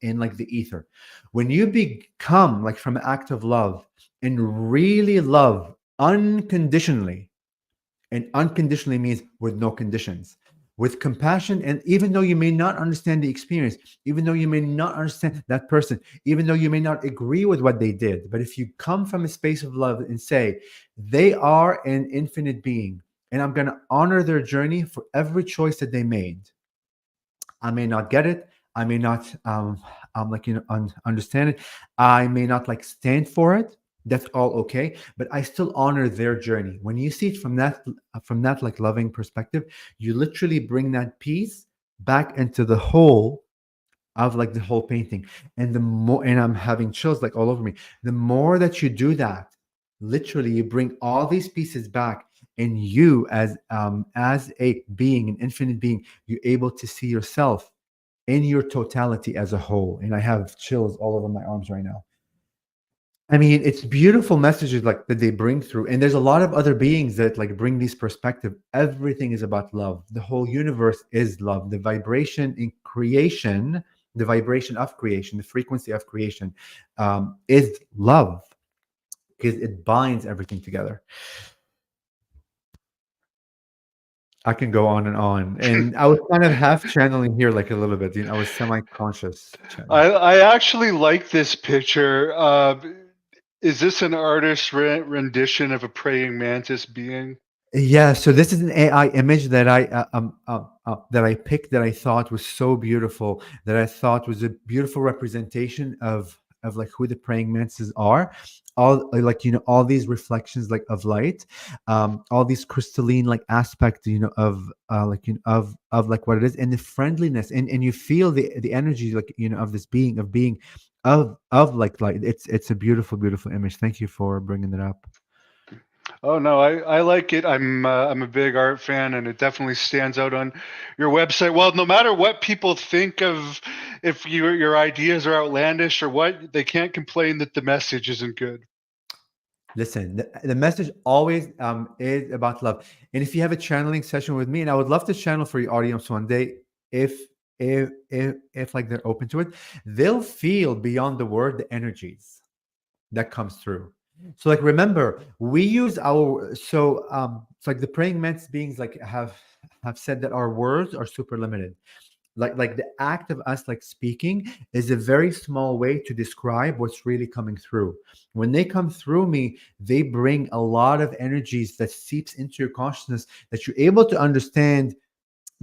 in like the ether. When you become like from an act of love and really love unconditionally, and unconditionally means with no conditions, with compassion. And even though you may not understand the experience, even though you may not understand that person, even though you may not agree with what they did, but if you come from a space of love and say, they are an infinite being, and I'm going to honor their journey for every choice that they made. I may not get it. I may not like understand it. I may not like stand for it. That's all okay. But I still honor their journey. When you see it from that like loving perspective, you literally bring that piece back into the whole of like the whole painting. And the more, and I'm having chills like all over me. The more that you do that, literally you bring all these pieces back, and you as a being, an infinite being, you're able to see yourself in your totality as a whole. And I have chills all over my arms right now. I mean, it's beautiful messages like that they bring through. And there's a lot of other beings that like bring these perspective. Everything is about love. The whole universe is love. The vibration in creation, the vibration of creation, the frequency of creation, is love, because it binds everything together. I can go on and on. And I was kind of half channeling here, like a little bit. I was semi-conscious channeling. I actually like this picture. Is this an artist's rendition of a praying mantis being? Yeah, so this is an AI image that I picked, that I thought was so beautiful, that I thought was a beautiful representation of like who the praying mantises are. All like all these reflections like of light, all these crystalline like aspect of like of like what it is, and the friendliness, and you feel the energy like of this being, of like light. It's a beautiful image. Thank you for bringing it up. Oh no, I like it. I'm a big art fan, and it definitely stands out on your website. Well, no matter what people think of, if your ideas are outlandish or what, they can't complain that the message isn't good. Listen, the message always is about love. And if you have a channeling session with me, and I would love to channel for your audience one day, if if like they're open to it, they'll feel beyond the word the energies that comes through. So like remember, we use our it's like the praying mantis beings like have said that our words are super limited. Like the act of us like speaking is a very small way to describe what's really coming through. When they come through me, they bring a lot of energies that seeps into your consciousness that you're able to understand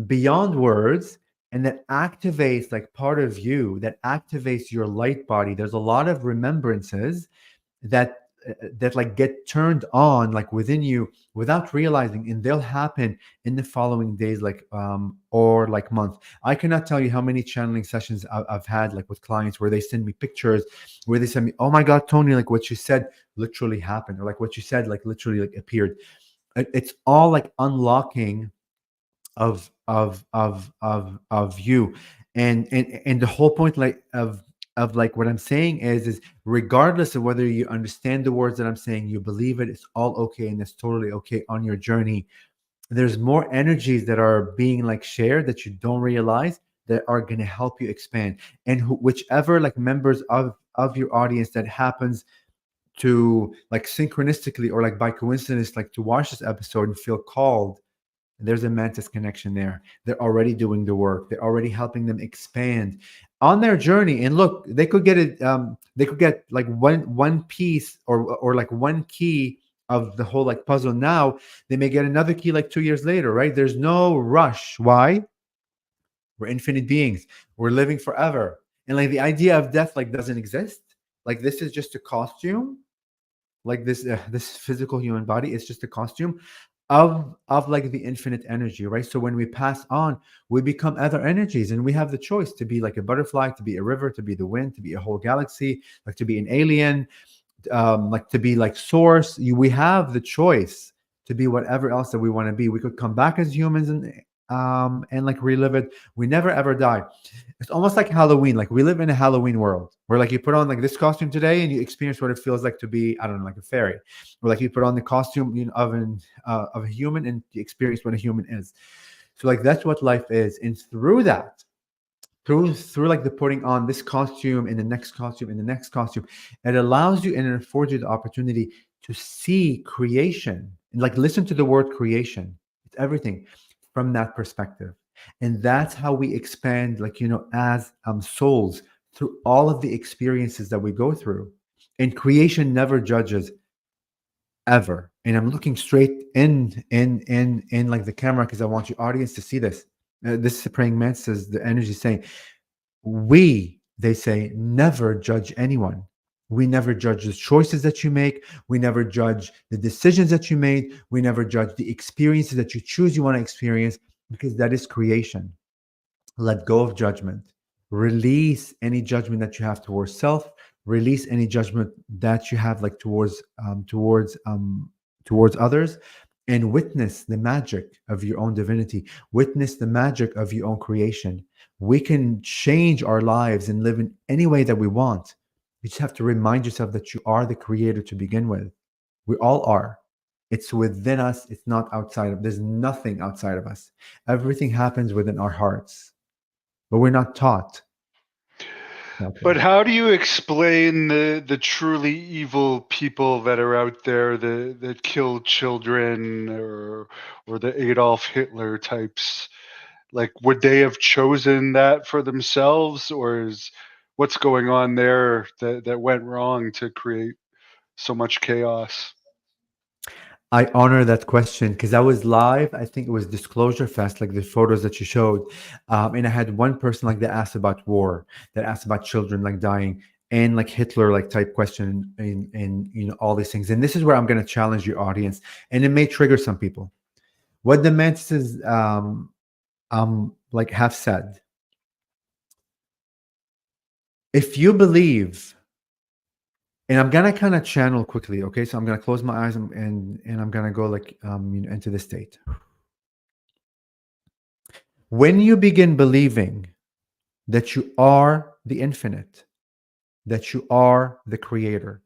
beyond words, and that activates like part of you, that activates your light body. There's a lot of remembrances that that like get turned on like within you without realizing, and they'll happen in the following days, like or like month. I cannot tell you how many channeling sessions I've had like with clients where they send me pictures, where they send me, oh my god, Tony, like what you said literally happened, or like what you said like literally like appeared. It's all like unlocking of you. And the whole point like of like what I'm saying is regardless of whether you understand the words that I'm saying, you believe it, it's all okay, and it's totally okay on your journey. There's more energies that are being like shared that you don't realize, that are going to help you expand. And whichever like members of your audience that happens to like synchronistically or like by coincidence like to watch this episode and feel called, there's a Mantis connection there. They're already doing the work. They're already helping them expand on their journey. And look, they could get it. They could get like one piece or like one key of the whole like puzzle. Now they may get another key like 2 years later, right? There's no rush. Why? We're infinite beings. We're living forever, and like the idea of death like doesn't exist. Like this is just a costume. Like this physical human body is just a costume of like the infinite energy, right? So when we pass on, we become other energies, and we have the choice to be like a butterfly, to be a river, to be the wind, to be a whole galaxy, like to be an alien, like to be like source. We have the choice to be whatever else that we want to be. We could come back as humans and like relive it. We never ever die. It's almost like Halloween. Like we live in a Halloween world where like you put on like this costume today and you experience what it feels like to be, I don't know, like a fairy. Or like you put on the costume, you know, of a human, and you experience what a human is. So like that's what life is. And through that, through like the putting on this costume and the next costume and the next costume, it allows you and it affords you the opportunity to see creation and like listen to the word creation. It's everything from that perspective. And that's how we expand, like, you know, as souls, through all of the experiences that we go through. And creation never judges, ever. And I'm looking straight in like the camera because I want your audience to see this. This is praying mantis, the energy saying, we, they say, never judge anyone. We never judge the choices that you make. We never judge the decisions that you made. We never judge the experiences that you choose you want to experience, because that is creation. Let go of judgment. Release any judgment that you have towards self. Release any judgment that you have like towards others, and witness the magic of your own divinity. Witness the magic of your own creation. We can change our lives and live in any way that we want. You just have to remind yourself that you are the creator to begin with. We all are. It's within us. It's not outside of. There's nothing outside of us. Everything happens within our hearts, but we're not taught that way. But how do you explain the truly evil people that are out there, that kill children, or the Adolf Hitler types? Like, would they have chosen that for themselves, or is what's going on there that went wrong to create so much chaos? I honor that question because I was live. I think it was Disclosure Fest, like the photos that you showed, and I had one person like that asked about war, that asked about children like dying, and like Hitler like type question, and you know all these things. And this is where I'm going to challenge your audience, and it may trigger some people. What the Mantises like have said, if you believe, and I'm gonna kind of channel quickly, okay? So I'm gonna close my eyes and I'm gonna go like you know into the state. When you begin believing that you are the infinite, that you are the creator,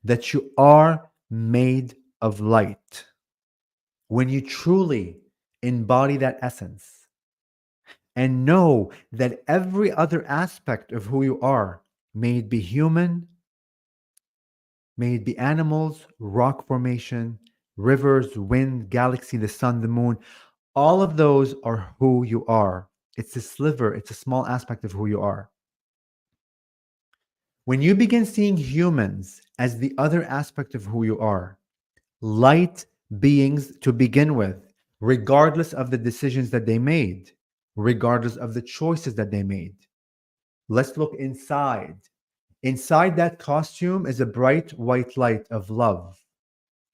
that you are made of light, when you truly embody that essence and know that every other aspect of who you are, may it be human, may it be animals, rock formation, rivers, wind, galaxy, the sun, the moon, all of those are who you are. It's a sliver, it's a small aspect of who you are. When you begin seeing humans as the other aspect of who you are, light beings to begin with, regardless of the decisions that they made, regardless of the choices that they made. Let's look inside. Inside that costume is a bright white light of love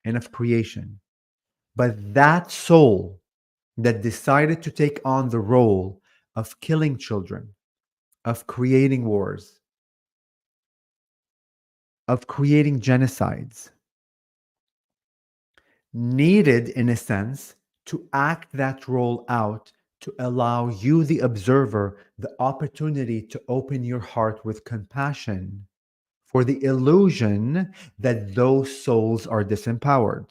and of creation. But that soul that decided to take on the role of killing children, of creating wars, of creating genocides, needed, in a sense, to act that role out to allow you, the observer, the opportunity to open your heart with compassion for the illusion that those souls are disempowered.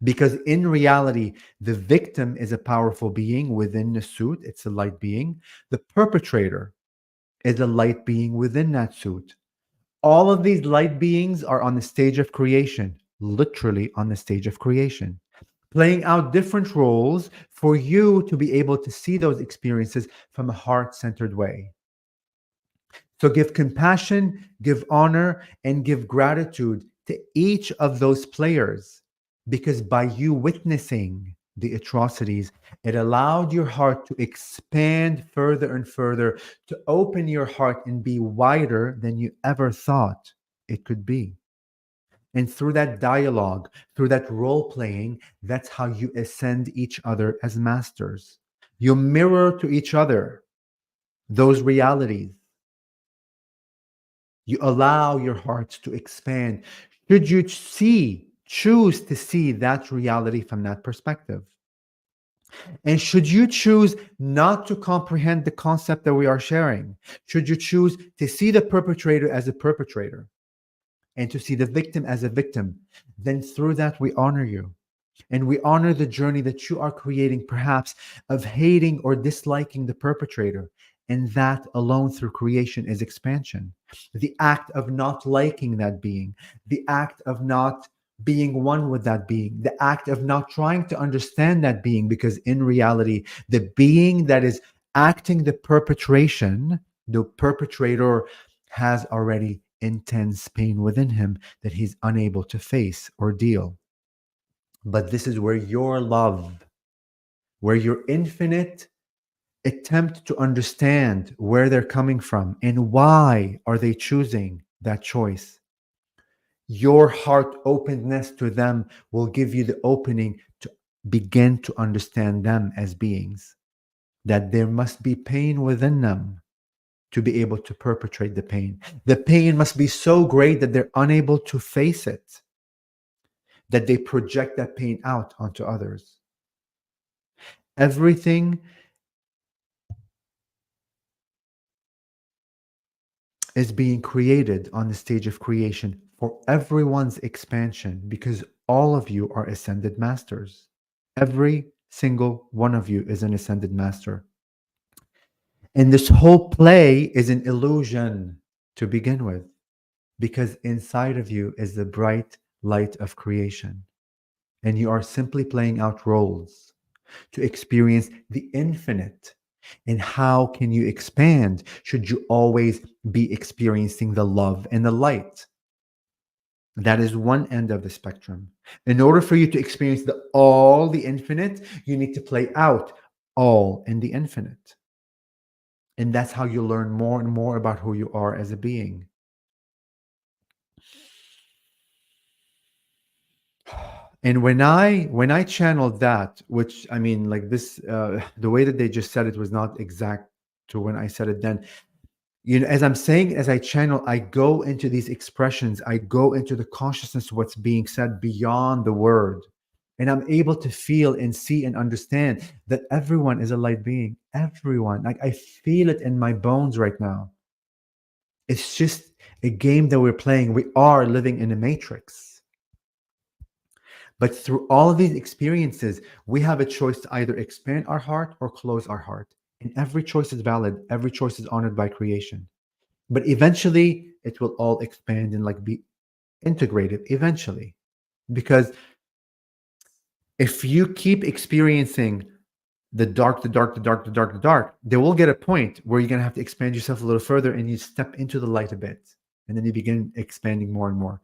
Because in reality, the victim is a powerful being within the suit, it's a light being. The perpetrator is a light being within that suit. All of these light beings are on the stage of creation, literally on the stage of creation, playing out different roles for you to be able to see those experiences from a heart centered way. So give compassion, give honor, and give gratitude to each of those players, because by you witnessing the atrocities, it allowed your heart to expand further and further, to open your heart and be wider than you ever thought it could be. And through that dialogue, through that role playing, that's how you ascend each other as masters. You mirror to each other those realities. You allow your heart to expand. Should you choose to see that reality from that perspective? And should you choose not to comprehend the concept that we are sharing, should you choose to see the perpetrator as a perpetrator and to see the victim as a victim, then through that we honor you. And we honor the journey that you are creating, perhaps of hating or disliking the perpetrator. And that alone through creation is expansion. The act of not liking that being, the act of not being one with that being, the act of not trying to understand that being, because in reality, the being that is acting the perpetration, the perpetrator has already intense pain within him that he's unable to face or deal. But this is where your love, where your infinite attempt to understand where they're coming from and why are they choosing that choice. Your heart openness to them will give you the opening to begin to understand them as beings, that there must be pain within them to be able to perpetrate the pain. The pain must be so great that they're unable to face it, that they project that pain out onto others. Everything is being created on the stage of creation for everyone's expansion, because all of you are ascended masters. Every single one of you is an ascended master. And this whole play is an illusion to begin with, because inside of you is the bright light of creation. And you are simply playing out roles to experience the infinite. And how can you expand should you always be experiencing the love and the light? That is one end of the spectrum. In order for you to experience the infinite, you need to play out all in the infinite. And that's how you learn more and more about who you are as a being. And when I channeled that, which I mean, like this, the way that they just said it was not exact to when I said it then. You know, as I'm saying, as I channel, I go into these expressions, I go into the consciousness of what's being said beyond the word. And I'm able to feel and see and understand that everyone is a light being. Everyone. Like I feel it in my bones right now. It's just a game that we're playing. We are living in a matrix. But through all of these experiences, we have a choice to either expand our heart or close our heart. And every choice is valid. Every choice is honored by creation. But eventually it will all expand and like be integrated eventually. Because if you keep experiencing the dark, the dark, the dark, the dark, the dark. There will get a point where you're going to have to expand yourself a little further and you step into the light a bit. And then you begin expanding more and more.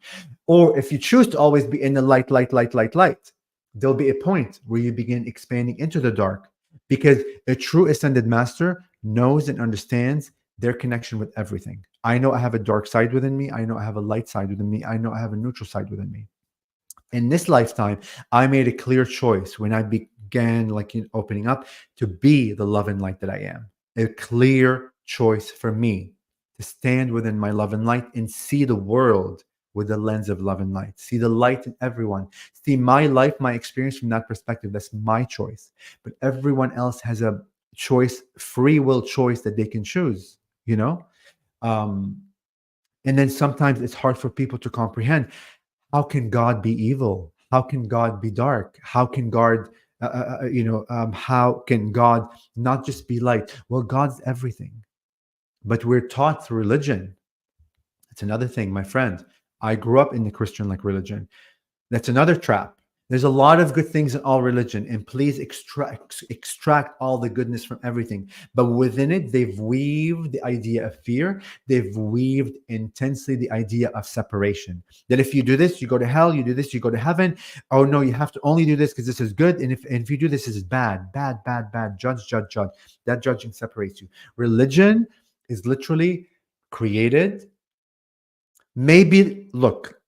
Or if you choose to always be in the light, light, light, light, light, there'll be a point where you begin expanding into the dark, because a true ascended master knows and understands their connection with everything. I know I have a dark side within me. I know I have a light side within me. I know I have a neutral side within me. In this lifetime, I made a clear choice when I began opening up to be the love and light that I am. A clear choice for me to stand within my love and light and see the world with the lens of love and light. See the light in everyone. See my life, my experience from that perspective. That's my choice. But everyone else has a choice, free will choice that they can choose, you know? And then sometimes it's hard for people to comprehend. How can God be evil? How can God be dark? How can God, how can God not just be light? Well, God's everything. But we're taught through religion. That's another thing, my friend. I grew up in the Christian religion. That's another trap. There's a lot of good things in all religion, and please extract all the goodness from everything. But within it, they've weaved the idea of fear. They've weaved intensely the idea of separation. That if you do this, you go to hell. You do this, you go to heaven. Oh no, you have to only do this because this is good. And if you do this is bad, bad, bad, bad. Judge, judge, judge. That judging separates you. Religion is literally created. Maybe look.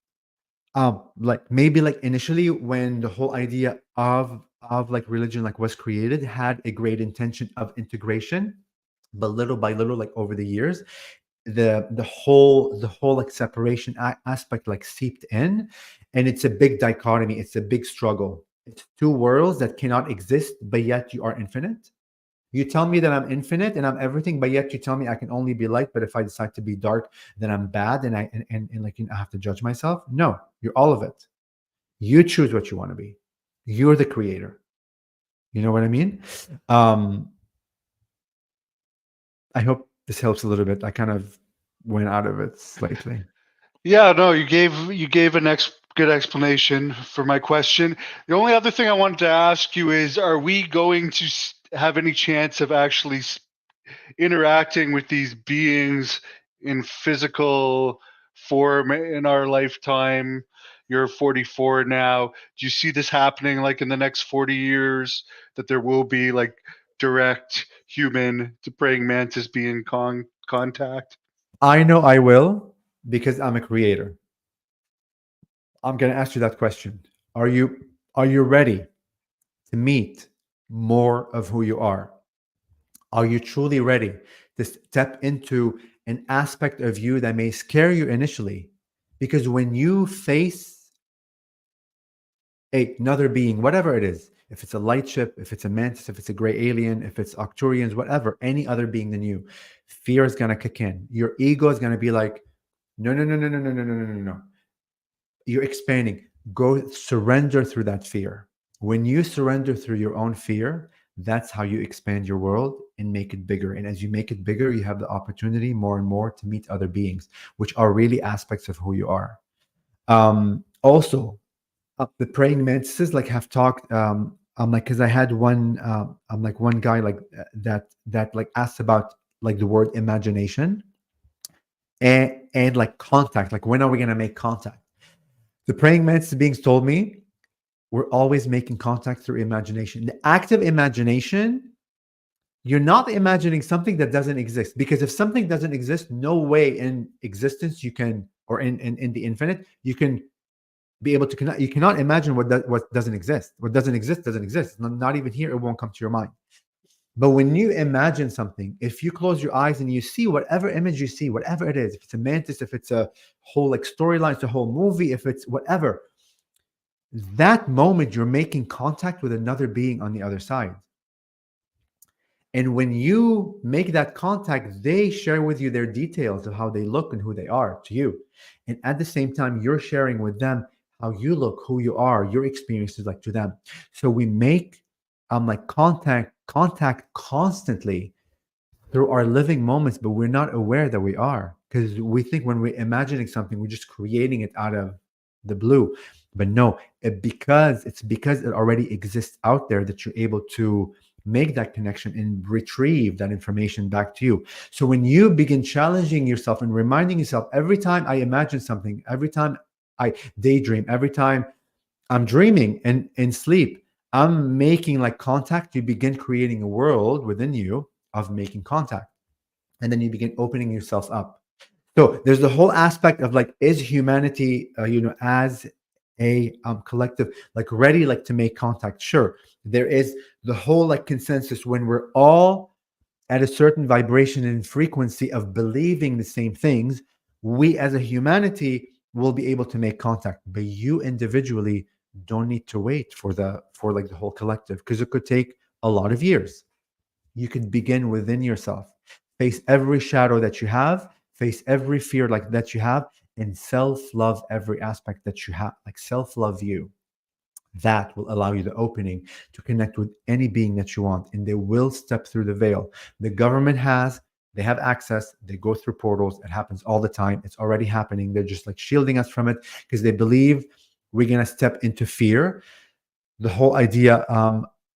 Maybe initially when the whole idea of religion was created, had a great intention of integration, but little by little, over the years, the whole separation aspect seeped in, and it's a big dichotomy. It's a big struggle. It's two worlds that cannot exist, but yet you are infinite. You tell me that I'm infinite and I'm everything, but yet you tell me I can only be light. But if I decide to be dark, then I'm bad, and I have to judge myself. No, you're all of it. You choose what you want to be. You're the creator. You know what I mean? I hope this helps a little bit. I kind of went out of it slightly. Yeah, no, you gave a good explanation for my question. The only other thing I wanted to ask you is, are we going to have any chance of actually interacting with these beings in physical form in our lifetime? You're 44 now. Do you see this happening in the next 40 years, that there will be direct human to praying mantis being contact? I know I will, because I'm a creator. I'm going to ask you that question. Are you ready to meet more of who you are? Are you truly ready to step into an aspect of you that may scare you initially? Because when you face another being, whatever it is, if it's a light ship, if it's a mantis, if it's a gray alien, if it's Octurians, whatever, any other being than you, fear is going to kick in. Your ego is going to be like, no, no, no, no, no, no, no, no, no, no, no. You're expanding. Go surrender through that fear. When you surrender through your own fear, that's how you expand your world and make it bigger. And as you make it bigger, you have the opportunity more and more to meet other beings, which are really aspects of who you are. Also, the praying mantises have talked. Because I had one. One guy that asked about the word imagination and contact. When are we gonna make contact? The praying mantis beings told me we're always making contact through imagination. The active imagination, you're not imagining something that doesn't exist. Because if something doesn't exist, no way in existence you can, or in the infinite, you can be able to connect. You cannot imagine what doesn't exist. What doesn't exist doesn't exist. Not even here, it won't come to your mind. But when you imagine something, if you close your eyes and you see whatever image you see, whatever it is, if it's a mantis, if it's a whole storyline, it's a whole movie, if it's whatever, that moment you're making contact with another being on the other side. And when you make that contact, they share with you their details of how they look and who they are to you. And at the same time, you're sharing with them how you look, who you are, your experiences to them. So we make contact constantly through our living moments, but we're not aware that we are, because we think when we're imagining something, we're just creating it out of the blue. But no, because it already exists out there, that you're able to make that connection and retrieve that information back to you. So when you begin challenging yourself and reminding yourself, every time I imagine something, every time I daydream, every time I'm dreaming and in sleep, I'm making like contact, you begin creating a world within you of making contact. And then you begin opening yourself up. So there's the whole aspect of like, is humanity, as a collective, like ready, like to make contact? Sure. There is the whole like consensus when we're all at a certain vibration and frequency of believing the same things, we as a humanity will be able to make contact. But you individually don't need to wait for like the whole collective, because it could take a lot of years. You could begin within yourself, face every shadow that you have, face every fear like that you have, and self-love every aspect that you have, like self-love you. That will allow you the opening to connect with any being that you want, and they will step through the veil. The government they have access, they go through portals. It happens all the time. It's already happening. They're just like shielding us from it because they believe we're going to step into fear. The whole idea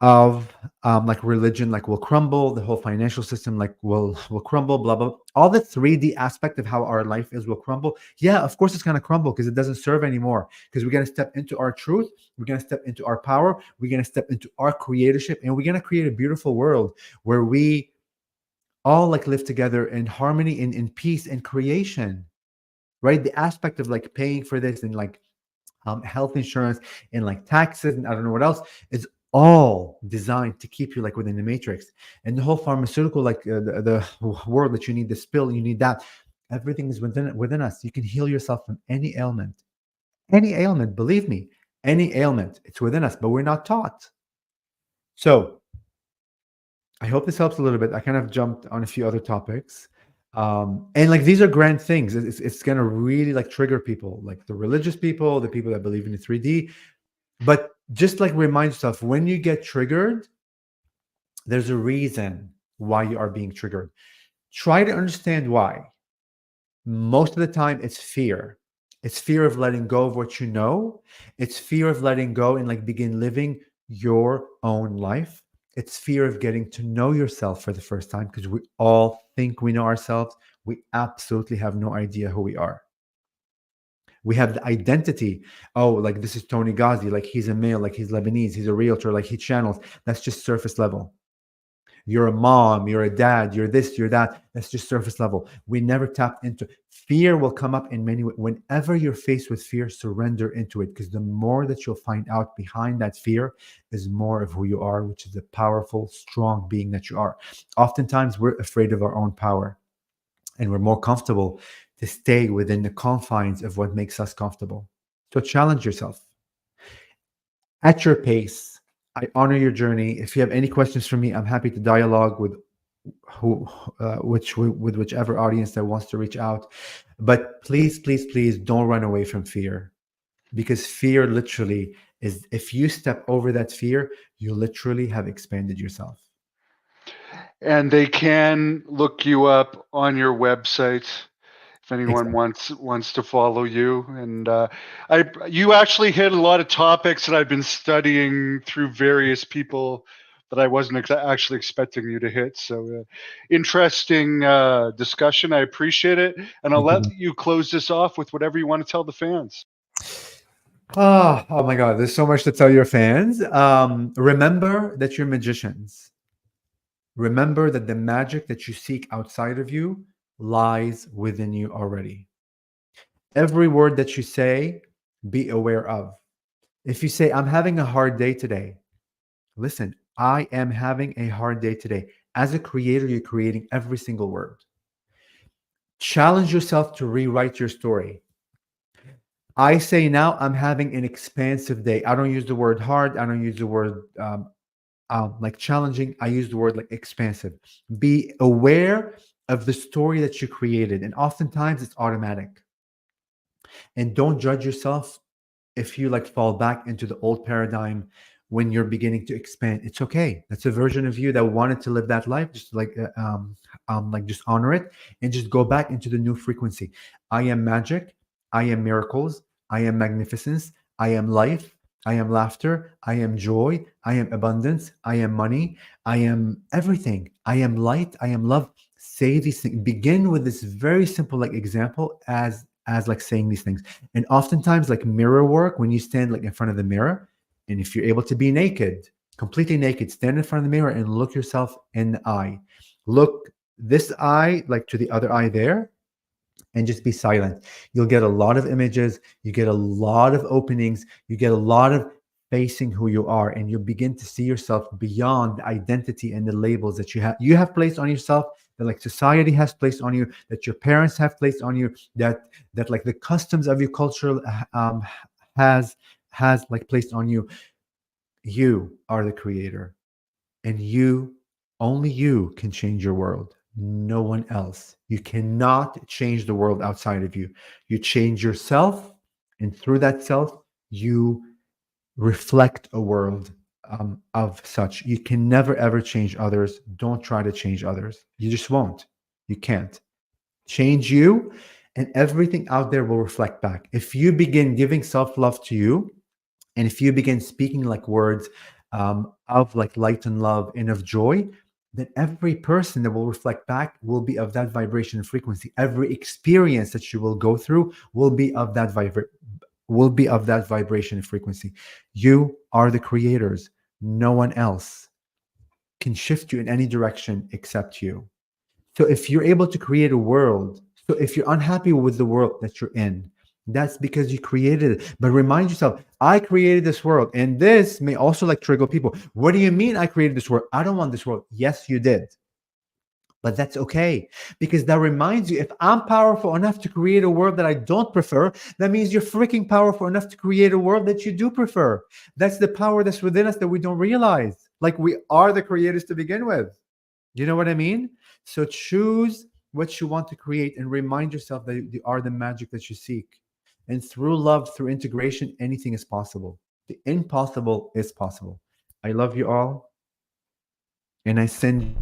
of like religion like will crumble, the whole financial system like will crumble, blah blah. All the 3D aspect of how our life is will crumble. Yeah, of course it's going to crumble because it doesn't serve anymore, because we're going to step into our truth, we're going to step into our power, we're going to step into our creatorship, and we're going to create a beautiful world where we all like live together in harmony and in peace and creation, right? The aspect of like paying for this and like health insurance and like taxes and I don't know what else is all designed to keep you like within the matrix. And the whole pharmaceutical like the world that you need this pill, you need that. Everything is within us. You can heal yourself from any ailment. Any ailment, believe me, any ailment, it's within us, but we're not taught. So I hope this helps a little bit. I kind of jumped on a few other topics. And like these are grand things. It's gonna really like trigger people, like the religious people, the people that believe in the 3D. But just like remind yourself, when you get triggered, there's a reason why you are being triggered. Try to understand why. Most of the time, it's fear. It's fear of letting go of what you know. It's fear of letting go and like begin living your own life. It's fear of getting to know yourself for the first time, because we all think we know ourselves. We absolutely have no idea who we are. We have the identity. Oh, like this is Toni Ghazi, like he's a male, like he's Lebanese, he's a realtor, like he channels. That's just surface level. You're a mom, you're a dad, you're this, you're that. That's just surface level. We never tap into fear. Will come up in many ways. Whenever you're faced with fear, surrender into it, because the more that you'll find out behind that fear is more of who you are, which is the powerful, strong being that you are. Oftentimes, we're afraid of our own power, and we're more comfortable to stay within the confines of what makes us comfortable. So challenge yourself at your pace. I honor your journey. If you have any questions for me, I'm happy to dialogue with with whichever audience that wants to reach out. But please, please, please don't run away from fear, because fear literally is, if you step over that fear, you literally have expanded yourself. And they can look you up on your website if anyone Exactly. wants to follow you. And you actually hit a lot of topics that I've been studying through various people that I wasn't actually expecting you to hit. So interesting discussion. I appreciate it, and I'll Thank let you. you close this off with whatever you want to tell the fans. Oh my God, there's so much to tell your fans. Remember that you're magicians. Remember that the magic that you seek outside of you lies within you already. Every word that you say, be aware of. If you say, I'm having a hard day today, listen, I am having a hard day today. As a creator, you're creating every single word. Challenge yourself to rewrite your story. I say now, I'm having an expansive day. I don't use the word hard. I don't use the word like challenging. I use the word like expansive. Be aware of the story that you created. And oftentimes it's automatic. And don't judge yourself if you like fall back into the old paradigm when you're beginning to expand. It's okay. That's a version of you that wanted to live that life. Just like just honor it and just go back into the new frequency. I am magic. I am miracles. I am magnificence. I am life. I am laughter. I am joy. I am abundance. I am money. I am everything. I am light. I am love. Say these things. Begin with this very simple like example as like saying these things. And oftentimes like mirror work, when you stand like in front of the mirror, and if you're able to be naked, completely naked, stand in front of the mirror and look yourself in the eye. Look this eye like to the other eye there, and just be silent. You'll get a lot of images, you get a lot of openings, you get a lot of facing who you are, and you'll begin to see yourself beyond the identity and the labels that you have placed on yourself, that like society has placed on you, that your parents have placed on you, that like the customs of your culture has has like placed on you. You are the creator, and you, only you can change your world. No one else. You cannot change the world outside of you. You change yourself, and through that self, you reflect a world of such. You can never ever change others. Don't try to change others. You just won't. You can't. Change you, and everything out there will reflect back. If you begin giving self love to you, and if you begin speaking like words of like light and love and of joy, then every person that will reflect back will be of that vibration and frequency. Every experience that you will go through will be of that vibration and frequency. You are the creators. No one else can shift you in any direction except you. So if you're able to create a world, so if you're unhappy with the world that you're in, that's because you created it. But remind yourself, I created this world. And this may also like trigger people. What do you mean I created this world? I don't want this world. Yes, you did. But that's okay, because that reminds you, if I'm powerful enough to create a world that I don't prefer, that means you're freaking powerful enough to create a world that you do prefer. That's the power that's within us that we don't realize. Like, we are the creators to begin with. You know what I mean? So choose what you want to create and remind yourself that you are the magic that you seek. And through love, through integration, anything is possible. The impossible is possible. I love you all, and I send